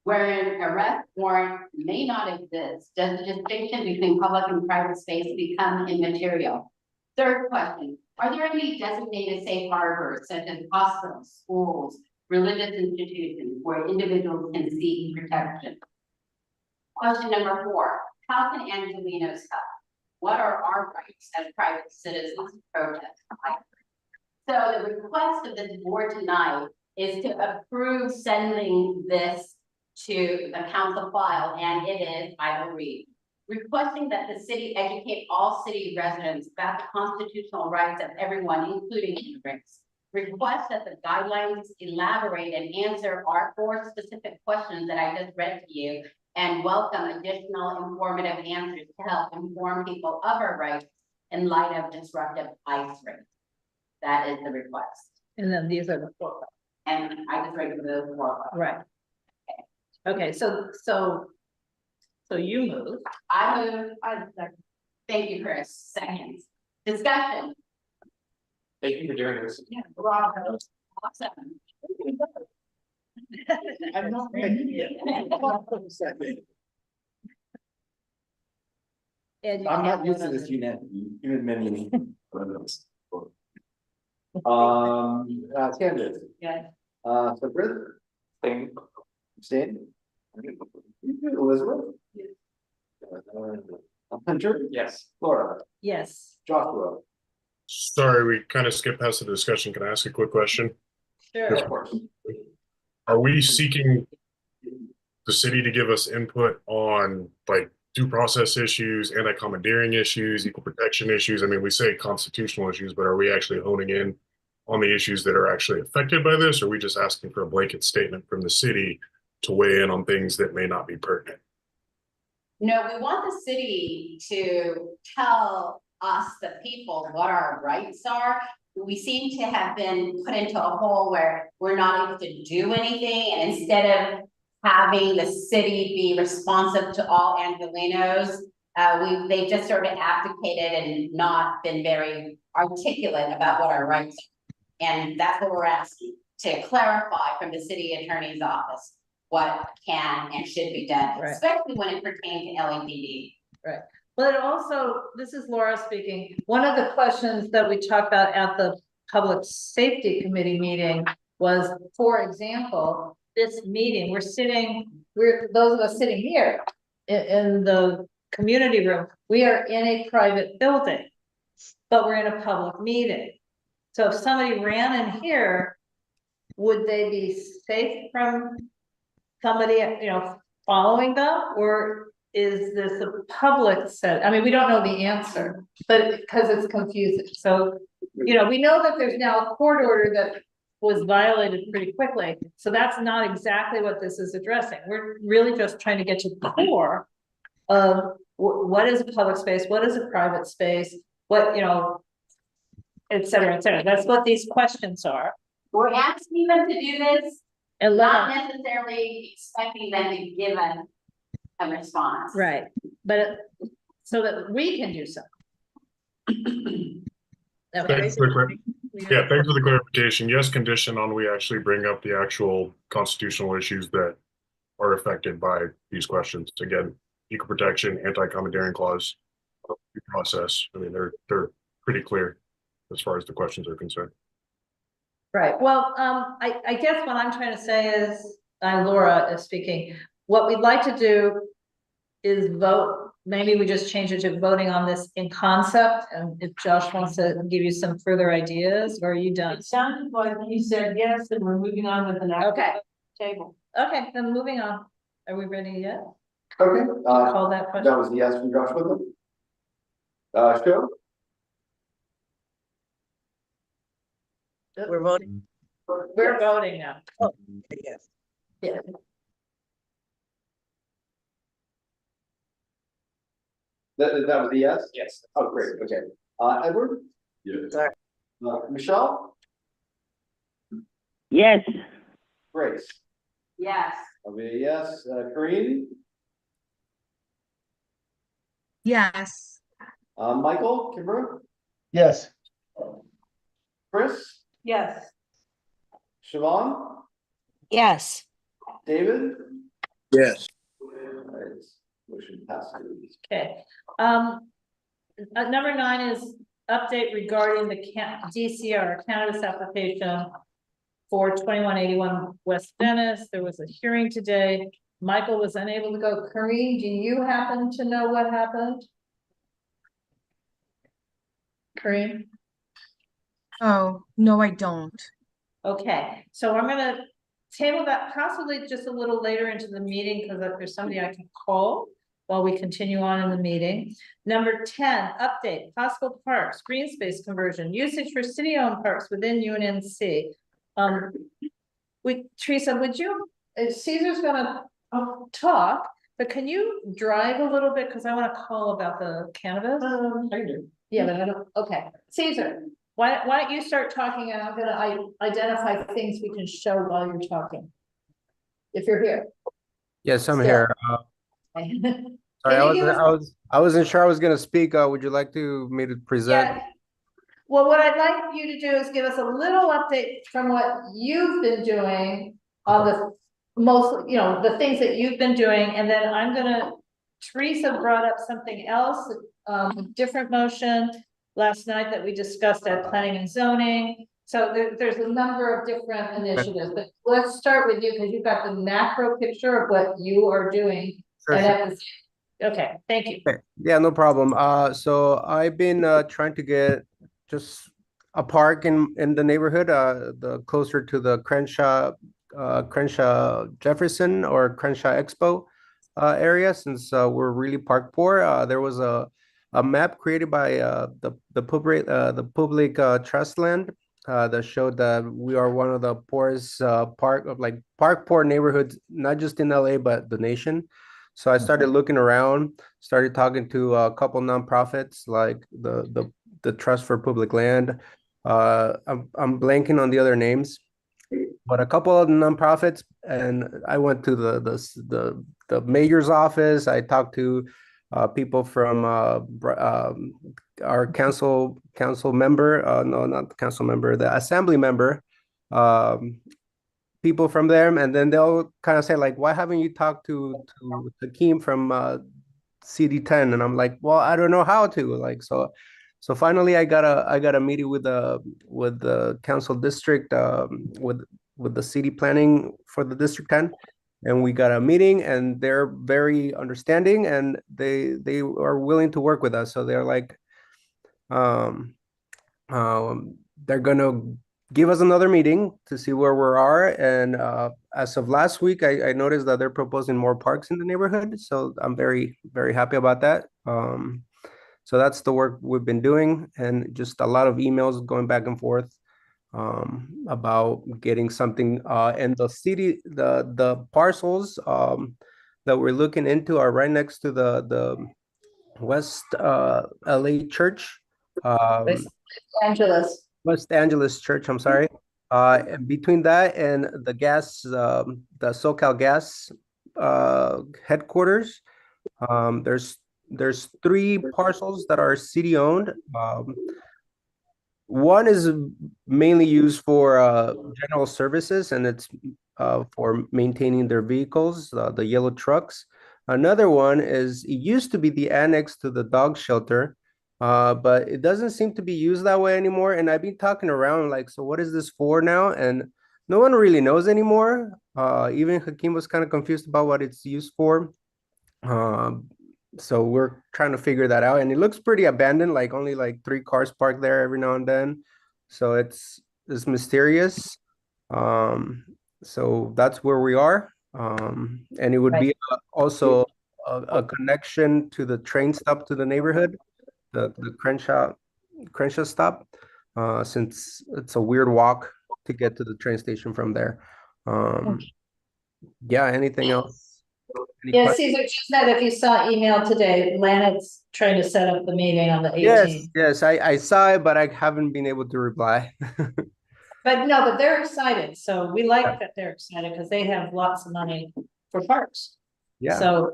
Where an arrest warrant may not exist, does the distinction between public and private space become immaterial? Third question, are there any designated safe harbors such as hospitals, schools, religious institutions where individuals can seek protection? Question number four, how can Angelenos help? What are our rights as private citizens to protest? So the request of this board tonight is to approve sending this to the council file, and it is, I will read, requesting that the city educate all city residents about the constitutional rights of everyone, including immigrants. Request that the guidelines elaborate and answer our 4 specific questions that I just read to you, and welcome additional informative answers to help inform people of our rights in light of disruptive ICE raids. That is the request. And then these are the 4. And I just read the 4. Right. Okay, so you move. I move. Thank you, Chris. Seconds. Discussion. Thank you for doing this. Yeah, bravo. Awesome. I'm not ready yet. I'm not used to this unanimity. Candace. Yeah. So Chris. Stan. Elizabeth. Hunter. Yes. Laura. Yes. Joshua. Sorry, we kind of skipped past the discussion. Can I ask a quick question? Sure. Of course. Are we seeking the city to give us input on like due process issues, anti-commandeering issues, equal protection issues? I mean, we say constitutional issues, but are we actually honing in on the issues that are actually affected by this? Or are we just asking for a blanket statement from the city to weigh in on things that may not be pertinent? No, we want the city to tell us, the people, what our rights are. We seem to have been put into a hole where we're not able to do anything, and instead of having the city be responsive to all Angelenos, they've just sort of abdicated and not been very articulate about what our rights are. And that's what we're asking, to clarify from the city attorney's office what can and should be done, Right. especially when it pertains to LAPD. Right. But it also, this is Laura speaking. One of the questions that we talked about at the Public Safety Committee meeting was, for example, this meeting, those of us sitting here in the community room, we are in a private building, but we're in a public meeting. So if somebody ran in here, would they be safe from somebody, following them? Or is this a public set? I mean, we don't know the answer, but because it's confusing. So, we know that there's now a court order that was violated pretty quickly. So that's not exactly what this is addressing. We're really just trying to get to the core of what is a public space, what is a private space, what, et cetera, et cetera. That's what these questions are. We're asking them to do this, And not necessarily expecting them to give us a response. right, but so that we can do something. Thanks for the clarification. Yes, condition on we actually bring up the actual constitutional issues that are affected by these questions. Again, equal protection, anti-commandeering clause, due process. I mean, they're pretty clear. as far as the questions are concerned. Right, well, I guess what I'm trying to say is, Laura is speaking, what we'd like to do is vote, maybe we just change it to voting on this in concept, and if Josh wants to give you some further ideas, or are you done? It sounded like you said yes, and we're moving on with the next. Okay. Table. Okay, then moving on, are we ready yet? Okay, Call that question. that was the yes from Josh Woodland. Show, We're voting. We're voting now. Oh, yes. Yeah. that was the yes? Yes. Oh, great, okay. Edward? Yes. Sorry. Michelle? Yes. Grace? Yes. I'll be a yes. Kareem? Yes. Michael? Kimber? Yes. Chris? Yes. Siobhan? Yes. David? Yes. Alright, motion passes. Okay, number 9 is update regarding the DCR cannabis application for 2181 West Venice. There was a hearing today. Michael was unable to go. Kareem, do you happen to know what happened? Kareem? Oh, no, I don't. Okay, so I'm gonna table that possibly just a little later into the meeting, because if there's somebody I can call while we continue on in the meeting. Number 10, update, possible parks, green space conversion, usage for city-owned parks within UNNC. Teresa, would you, Caesar's gonna talk, but can you drive a little bit? Because I want to call about the cannabis. Yeah, but I don't, okay. Caesar, why don't you start talking, and I'm gonna identify things we can show while you're talking. If you're here. Yes, I'm Still. here. Sorry, Can you give us- I wasn't sure I was gonna speak. Would you like me to present? Yeah. Well, what I'd like you to do is give us a little update from what you've been doing on the most, the things that you've been doing, and then I'm gonna, Teresa brought up something else, different motion last night that we discussed at planning and zoning. So there's a number of different initiatives, but let's start with you, because you've got the macro picture of what you are doing. Sure. Okay, thank you. Okay. Yeah, no problem. So I've been trying to get just a park in the neighborhood, the closer to the Crenshaw Jefferson or Crenshaw Expo area, since we're really park poor. There was a map created by the public trust land that showed that we are one of the poorest park poor neighborhoods, not just in LA but the nation. So I started looking around, started talking to a couple nonprofits like the Trust for Public Land. I'm blanking on the other names, but a couple of nonprofits, and I went to the mayor's office. I talked to people from our council member, no, not the council member, the assembly member. People from them, and then they'll kind of say like, why haven't you talked to Hakeem from CD10? And I'm like, well, I don't know how to, like, so finally I got a meeting with the council district, with the city planning for the District 10, and we got a meeting, and they're very understanding, and they are willing to work with us. So they're like, they're gonna give us another meeting to see where we are. And as of last week, I noticed that they're proposing more parks in the neighborhood. So I'm very, very happy about that. So that's the work we've been doing, and just a lot of emails going back and forth about getting something. And the city, the parcels that we're looking into are right next to the West LA Church. West Angeles Church, I'm sorry. And between that and the gas, the SoCal Gas headquarters, there's 3 parcels that are city owned. One is mainly used for general services, and it's for maintaining their vehicles, the yellow trucks. Another one it used to be the annex to the dog shelter. But it doesn't seem to be used that way anymore. And I've been talking around like, so what is this for now? And no one really knows anymore. Even Hakeem was kind of confused about what it's used for. So we're trying to figure that out. And it looks pretty abandoned, like only like 3 cars parked there every now and then. So it's mysterious. So that's where we are. And it would be also a connection to the train stop to the neighborhood, the Crenshaw stop, since it's a weird walk to get to the train station from there. Yeah, anything else? Any Yeah, questions? Caesar just said if you saw email today, Lanet's trying to set up the meeting on the 18th. Yes, I saw it, but I haven't been able to reply. But no, but they're excited, so we like that they're excited because they have lots of money for parks. Yeah. So,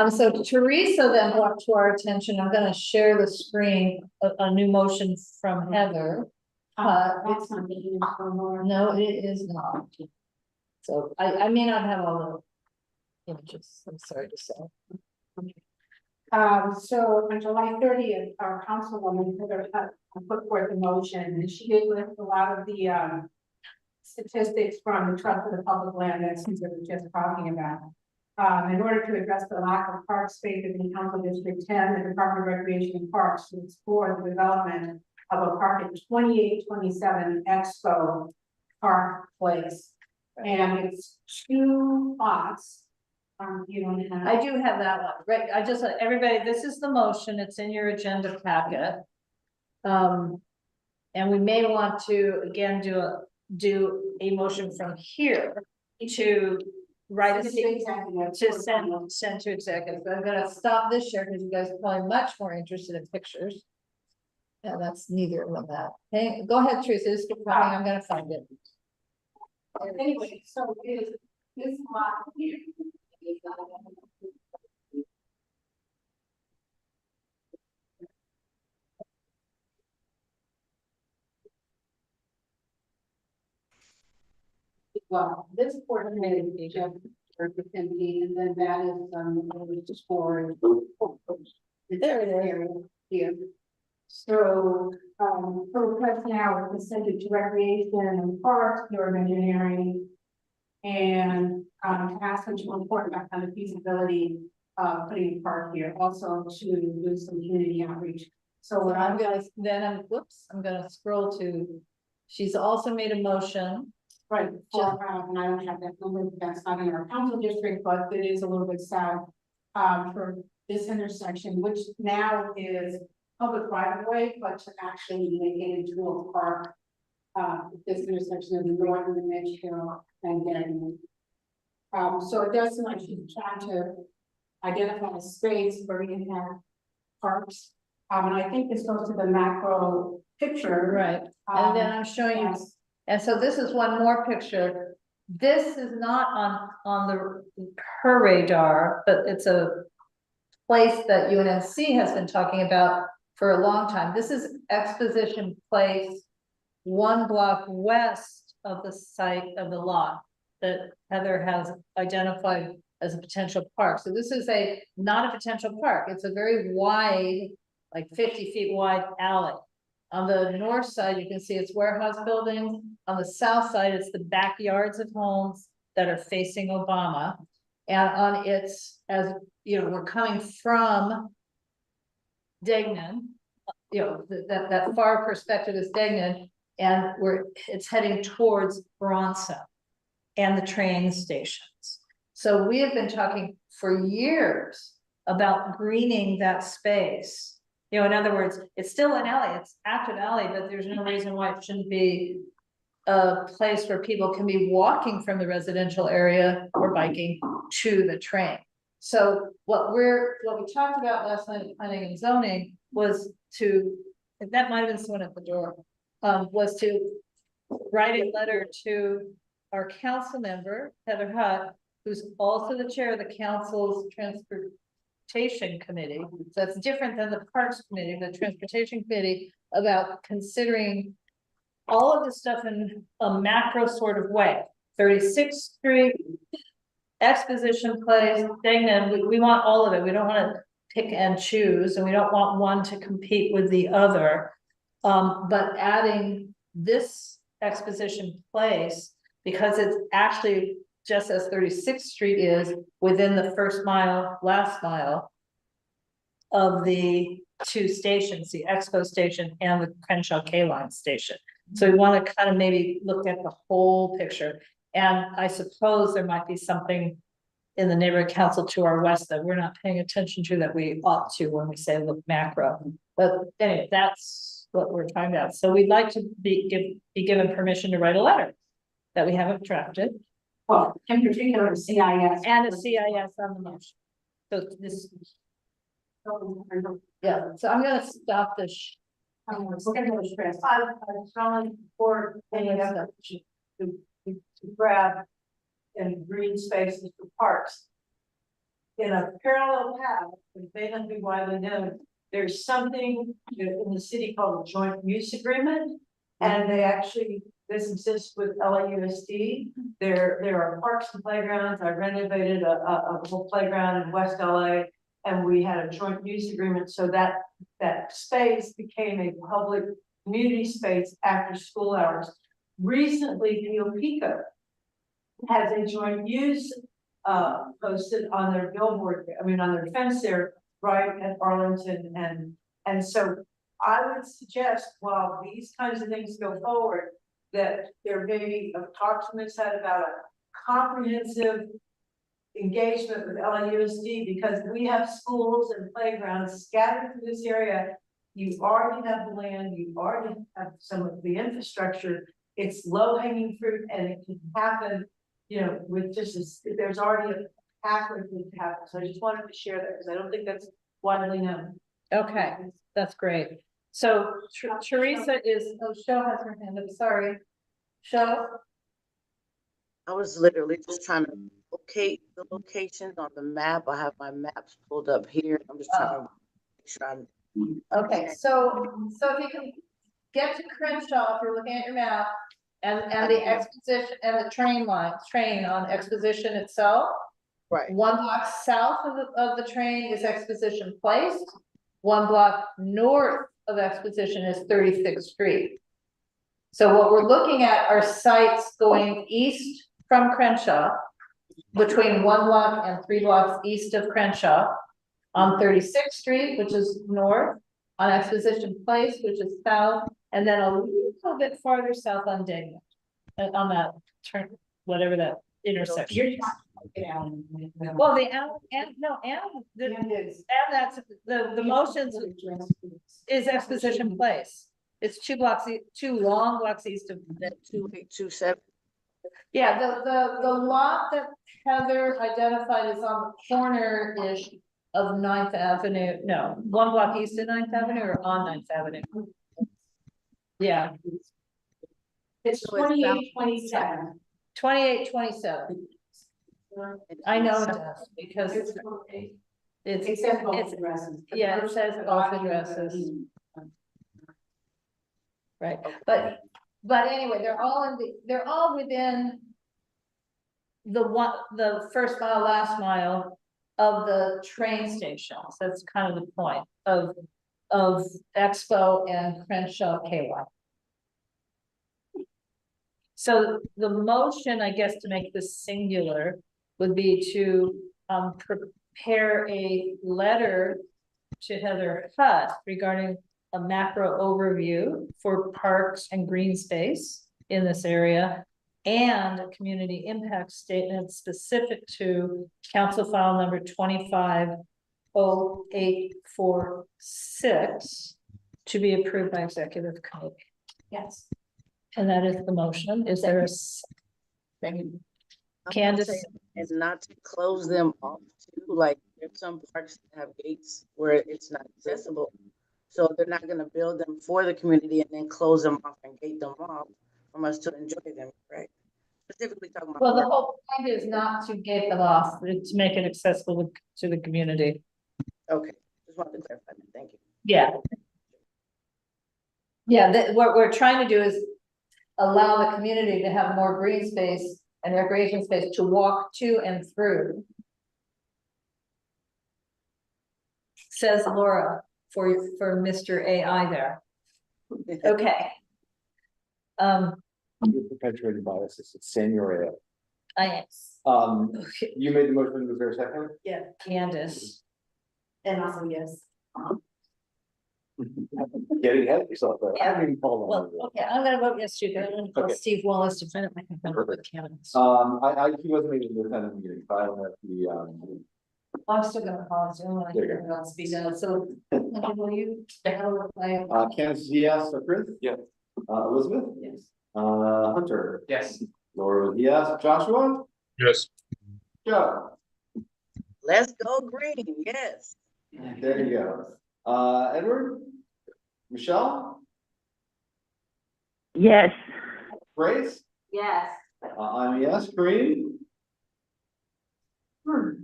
so Teresa then brought to our attention, I'm gonna share the screen, a new motion from Heather. That's not the uniform. No, it is not. So I may not have all the images, I'm sorry to say. So on July 30th, our councilwoman put forth a motion, and she did list a lot of the statistics from the Trust for the Public Land that Caesar was just talking about. In order to address the lack of park spaces in Council District 10, the Department of Recreation and Parks to explore the development of a park at 2827 Expo Park Place. And it's 2 lots. You don't have. I do have that one, right? I just, everybody, this is the motion, it's in your agenda packet. And we may want to, again, do a motion from here to write a to send to executive. But I'm gonna stop this share because you guys are probably much more interested in pictures. Yeah, that's neither of that. Hey, go ahead, Teresa, just keep talking, I'm gonna find it. Anyway, so is this lot here? Well, this portion is just empty, and then that is just for. There it is. Here. So, for request now, we send it to recreation and parks, Bureau of Engineering. And, to ask them to report back on the feasibility of putting a park here, also to do some community outreach. So what I'm gonna, I'm gonna scroll to, she's also made a motion. Right, and I don't have that number, that's not in our council district, but it is a little bit sad. For this intersection, which now is public right of way, but to actually make it into a park. This intersection of the north and the Midge Hill and then. So it does seem like she's trying to identify a space where we can have parks. And I think this goes to the macro picture. Right, and then I'm showing you, and so this is one more picture. This is not on her radar, but it's a place that UNC has been talking about for a long time. This is Exposition Place, 1 block west of the site of the lot that Heather has identified as a potential park. So this is not a potential park. It's a very wide, like 50 feet wide alley. On the north side, you can see it's warehouse buildings. On the south side, it's the backyards of homes that are facing Obama. And on its, as you know, we're coming from Degnan, you know, that far perspective is Degnan, and it's heading towards Bronson and the train stations. So we have been talking for years about greening that space. You know, in other words, it's still an alley, it's active alley, but there's no reason why it shouldn't be a place where people can be walking from the residential area or biking to the train. So what we talked about last night at planning and zoning was that might have been someone at the door, was to write a letter to our council member, Heather Hutt, who's also the chair of the council's transportation committee. So that's different than the parks committee, the transportation committee, about considering all of this stuff in a macro sort of way. 36th Street, Exposition Place, Degnan, we want all of it. We don't want to pick and choose, and we don't want one to compete with the other. But adding this exposition place, because it's actually just as 36th Street is within the first mile, last mile of the two stations, the Expo station and the Crenshaw K-Line station. So we want to kind of maybe look at the whole picture. And I suppose there might be something in the neighborhood council to our west that we're not paying attention to that we ought to when we say look macro. But anyway, that's what we're talking about. So we'd like to be given permission to write a letter that we haven't drafted. Well, in particular, the CIS. And a CIS on the motion. So this, yeah, so I'm gonna stop this. We're gonna go to stress. I strongly support any effort to grab and green spaces for parks. In a parallel path, it may not be widely known, there's something in the city called a joint use agreement. And they actually, this exists with LAUSD. There are parks and playgrounds. I renovated a whole playground in West LA. And we had a joint use agreement so that that space became a public community space after school hours. Recently, Pio Pico has a joint use posted on their billboard, I mean, on their fence there, right at Arlington. And so I would suggest while these kinds of things go forward, that there may be a talk to Ms. Head about a comprehensive engagement with LAUSD, because we have schools and playgrounds scattered through this area. You already have the land, you already have some of the infrastructure. It's low hanging fruit and it can happen, you know, with just there's already a pathway for it to happen. So I just wanted to share that because I don't think that's widely known. Okay, that's great. So Teresa is, oh, Cheryl has her hand up, sorry. Cheryl? I was literally just trying to locate the locations on the map. I have my maps pulled up here. I'm just trying to make sure I'm. Okay, so if you can get to Crenshaw, if you're looking at your map, and the exposition and the train on exposition itself. Right. 1 block south of the train is Exposition Place. 1 block north of Exposition is 36th Street. So what we're looking at are sites going east from Crenshaw, between 1 block and 3 blocks east of Crenshaw, on 36th Street, which is north, on Exposition Place, which is south, and then a little bit farther south on Daniel, on that turn, whatever that intersection is. Well, the that's the motions is Exposition Place. It's 2 blocks, 2 long blocks east of that 2827. Yeah, the lot that Heather identified is on the corner-ish of 9th Avenue, no, 1 block east of 9th Avenue or on 9th Avenue? Yeah. It's 2827. 2827. I know it does, because It says both addresses. yeah, it says both addresses. Right, but anyway, they're all within the first mile, last mile of the train stations. That's kind of the point of Expo and Crenshaw K-Line. So the motion, I guess, to make this singular would be to prepare a letter to Heather Hutt regarding a macro overview for parks and green space in this area, and a community impact statement specific to council file number 250846 to be approved by executive committee. Yes. And that is the motion. Is there a second? Candace? And not to close them off too, like there's some parks that have gates where it's not accessible. So they're not gonna build them for the community and then close them off and gate them off from us to enjoy them, right? Specifically talking about. Well, the whole point is not to gate them off, but to make it accessible to the community. Okay, just wanted to clarify that, thank you. Yeah. Yeah, what we're trying to do is allow the community to have more green space and recreation space to walk to and through. says Laura for Mr. AI there. Okay. Perpetuated biases, it's Samuel. I You made the motion, was there a second? yeah, Candace. And also, yes. Getting ahead of yourself there. I Yeah. haven't even called Well, on it. okay, I'm gonna vote yes, too. I'm gonna call Okay. Steve Wallace to find out my with Candace. He wasn't making the attendance meeting, so I don't have the, I'm still gonna call Zoom, I There you think everyone else be done, so, will you? Kansas, yes, or Chris? Yeah. Elizabeth? Yes. Hunter? Yes. Laura, yes, Joshua? Yes. Joe? Let's go green, yes. There you go. Edward? Michelle? Yes. Grace? Yes. I'm a yes, Kareem?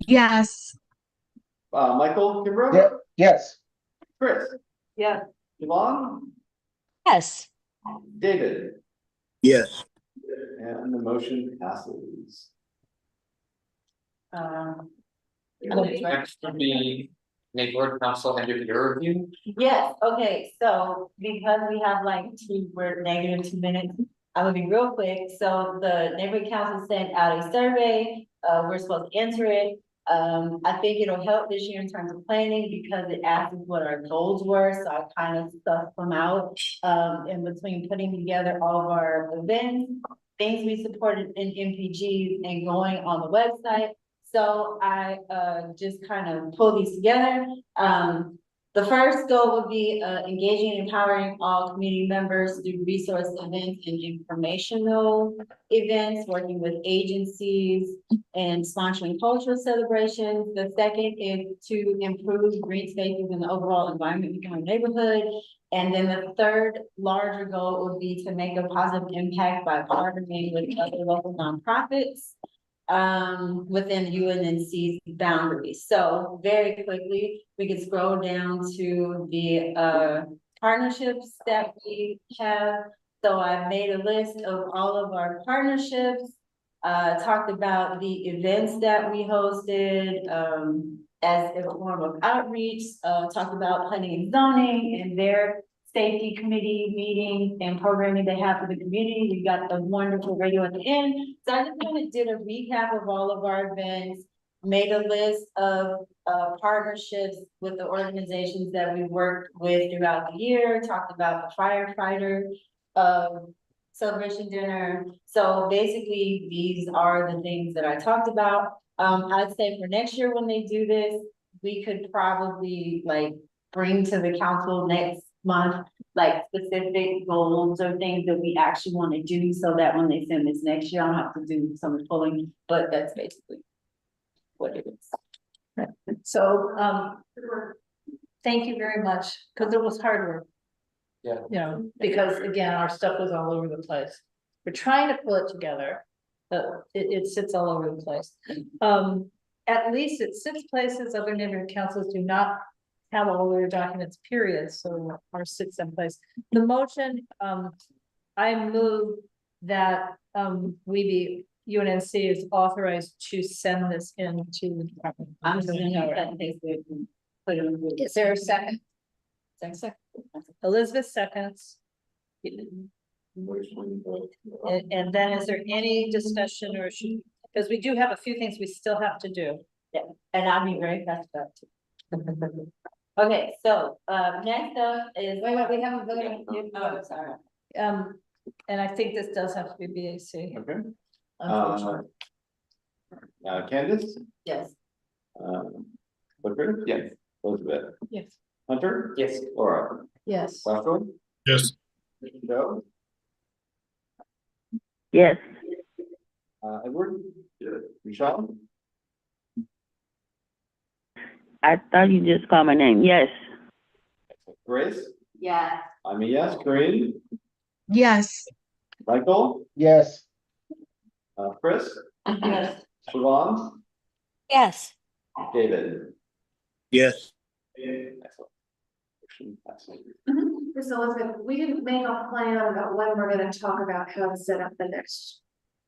Yes. Michael, Kimbrough? Yeah, yes. Chris? Yeah. Yvonne? Yes. David? Yes. And the motion passes. Next would be neighborhood council end of year review. Yes, okay, so because we have like we're negative 2 minutes, I'm gonna be real quick. So the neighborhood council sent out a survey, we're supposed to answer it. I think it'll help this year in terms of planning because it asks us what our goals were, so I kind of stuffed them out. In between putting together all of our events, things we supported in MPGs and going on the website. So I just kind of pull these together. The first goal would be engaging and empowering all community members through resource events and informational events, working with agencies and sponsoring cultural celebrations. The second is to improve green spaces and the overall environment in our neighborhood. And then the third larger goal would be to make a positive impact by partnering with other local nonprofits within UNNC's boundaries. So very quickly, we can scroll down to the partnerships that we have. So I made a list of all of our partnerships, talked about the events that we hosted as a form of outreach, talked about planning and zoning and their safety committee meetings and programming they have for the community. We got the wonderful radio at the end. So I just kind of did a recap of all of our events, made a list of partnerships with the organizations that we worked with throughout the year, talked about the firefighter celebration dinner. So basically, these are the things that I talked about. I'd say for next year when they do this, we could probably like bring to the council next month, like specific goals or things that we actually want to do so that when they send this next year, I don't have to do some pulling, but that's basically what it is. So, thank you very much, because it was hard work. Yeah. You know, because again, our stuff was all over the place. We're trying to pull it together, but it sits all over the place. At least at 6 places, other neighborhood councils do not have all their documents, period, so ours sits in place. The motion, I move that, UNNC is authorized to send this in to the department. I'm just gonna note that in case we can put it in. Is there a second? Second. Elizabeth seconds. And then is there any discussion or should, because we do have a few things we still have to do. Yeah, and I'll be very fast about it too. Okay, so, next up is. Wait, we haven't voted. Oh, sorry. And I think this does have to be BAC. Okay. Unfortunately. Candace? Yes. Clifford? Yes. Elizabeth? Yes. Hunter? Yes. Laura? Yes. Joshua? Yes. Joe? Yes. Edward? Michelle? I thought you just called my name. Yes. Grace? Yes. I'm a yes. Kareem? Yes. Michael? Yes. Chris? Yes. Siobhan? Yes. David? Yes. Excellent. Motion passes. So Elizabeth, we didn't make a plan about when we're gonna talk about how to set up the next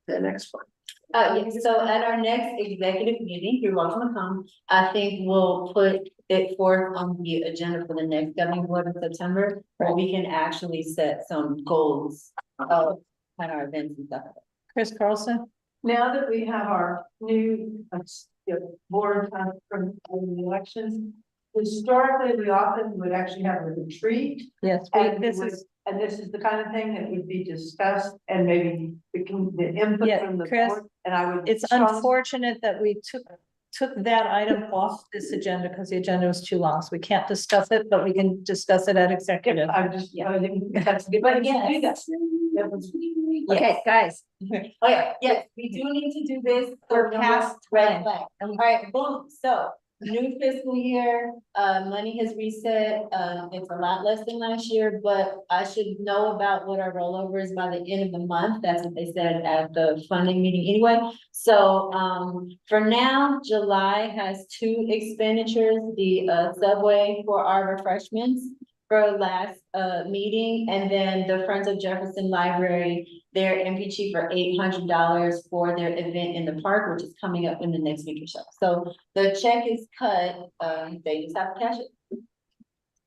one. Yes, so at our next executive meeting, you're welcome to come. I think we'll put it forth on the agenda for the next governing board in September, where we can actually set some goals of kind of our events and stuff. Chris Carlson? Now that we have our new board from the elections, historically, we often would actually have a retreat. Yes, And this this is, is the kind of thing that would be discussed and maybe the input Yeah, from the Chris, board. And I would. it's unfortunate that we took that item off this agenda because the agenda was too long, so we can't discuss it, but we can discuss it at executive. I'm just, I think that's good. But yes. Okay, guys, Oh, yeah, yes, we do need to do this. We're past time. All right, boom, so new fiscal year, money has reset, it's a lot less than last year, but I should know about what our rollover is by the end of the month. That's what they said at the funding meeting anyway. So, for now, July has 2 expenditures, the, subway for our refreshments for last, meeting, and then the Friends of Jefferson Library, their MPG for $800 for their event in the park, which is coming up in the next week or so. So the check is cut, they just have to cash it.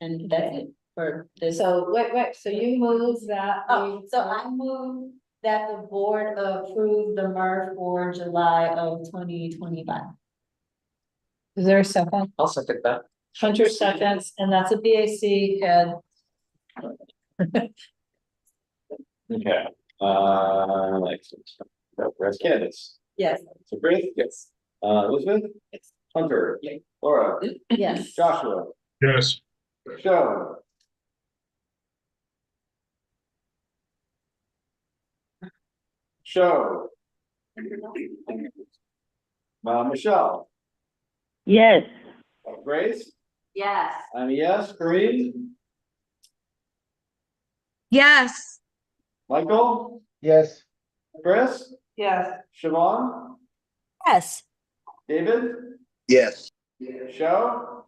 And that's it for this. so wait, so you move that. Oh, so I move that the board approve the MRF for July of 2025. Is there a second? I'll second that. Hunter seconds, and that's a BAC head. Okay, rest candidates. Yes. So Chris? Yes. Elizabeth? Yes. Hunter? Laura? Yes. Joshua? Yes. Michelle? Show? Michelle? Yes. Grace? Yes. I'm a yes. Kareem? Yes. Michael? Yes. Chris? Yes. Siobhan? Yes. David? Yes. Show?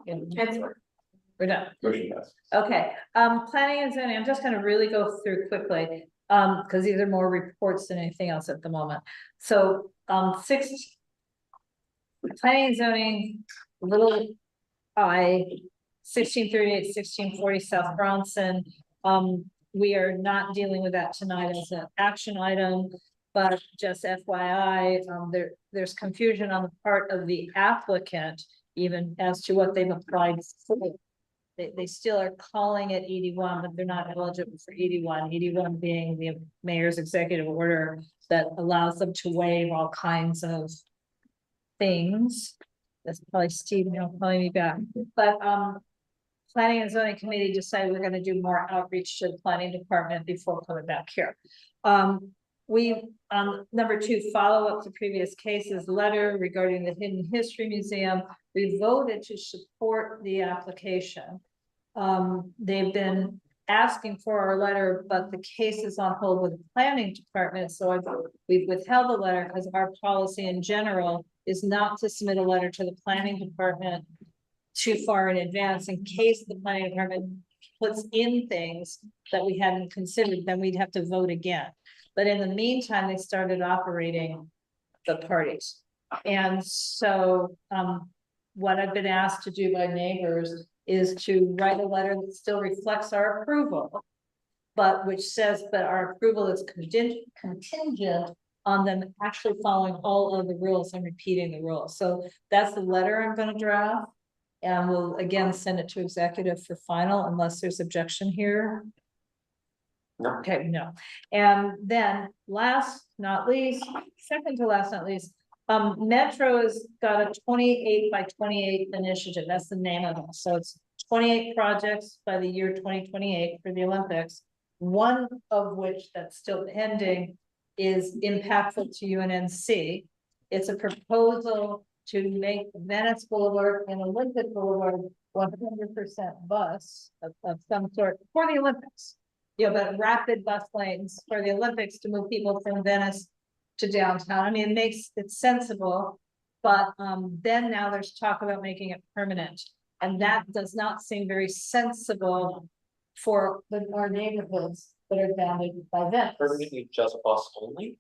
We're done. Motion passes. Okay, planning and zoning, I'm just gonna really go through quickly, because these are more reports than anything else at the moment. So, planning and zoning, little I, 1638, 1640 South Bronson. We are not dealing with that tonight as an action item, but just FYI, there's confusion on the part of the applicant, even as to what they've applied for. They still are calling it 81, but they're not eligible for 81. 81 being the mayor's executive order that allows them to waive all kinds of things. That's probably Steve, he'll probably be back. But planning and zoning committee decided we're gonna do more outreach to the planning department before coming back here. We, number 2, follow up to previous cases, letter regarding the Hidden History Museum. We voted to support the application. They've been asking for our letter, but the case is on hold with the planning department. So we've withheld the letter because our policy in general is not to submit a letter to the planning department too far in advance in case the planning department puts in things that we hadn't considered, then we'd have to vote again. But in the meantime, they started operating the parties. And so, what I've been asked to do by neighbors is to write a letter that still reflects our approval, but which says that our approval is contingent on them actually following all of the rules and repeating the rules. So that's the letter I'm gonna draft. And we'll again send it to executive for final unless there's objection here. No. Okay, no. And then last, not least, second to last, not least, Metro's got a 28 by 28 initiative. That's the name of it. So it's 28 projects by the year 2028 for the Olympics. One of which that's still pending is impactful to UNNC. It's a proposal to make Venice Boulevard and Olympic Boulevard 100% bus of some sort for the Olympics. Yeah, but rapid bus lanes for the Olympics to move people from Venice to downtown. I mean, it makes it sensible, but then now there's talk about making it permanent. And that does not seem very sensible for our neighborhoods that are bounded by them. Permanently just bus only?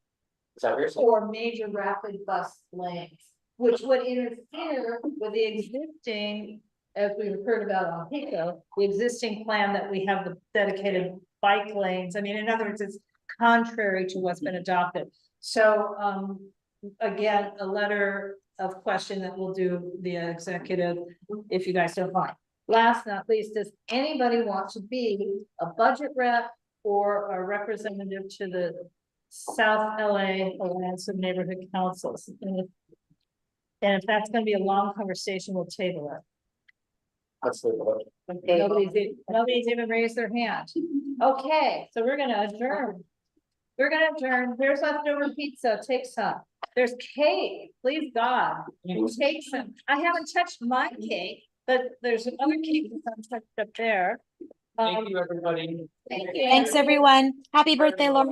Is that what you're saying? Or major rapid bus lanes, which would interfere with the existing, as we've heard about on Pico, the existing plan that we have the dedicated bike lanes. I mean, in other words, it's contrary to what's been adopted. So, again, a letter of question that we'll do via executive, if you guys don't mind. Last but not least, does anybody want to be a budget rep or a representative to the South LA Alliance of Neighborhood Councils? And if that's gonna be a long conversation, we'll table it. Nobody's even raised their hand. Okay, so we're gonna adjourn. We're gonna adjourn. There's leftover pizza. Take some. There's cake. Please God, take some. I haven't touched my cake, but there's another cake that's untouched up there. Thank you, everybody. Thank you. Thanks, everyone. Happy birthday, Laura.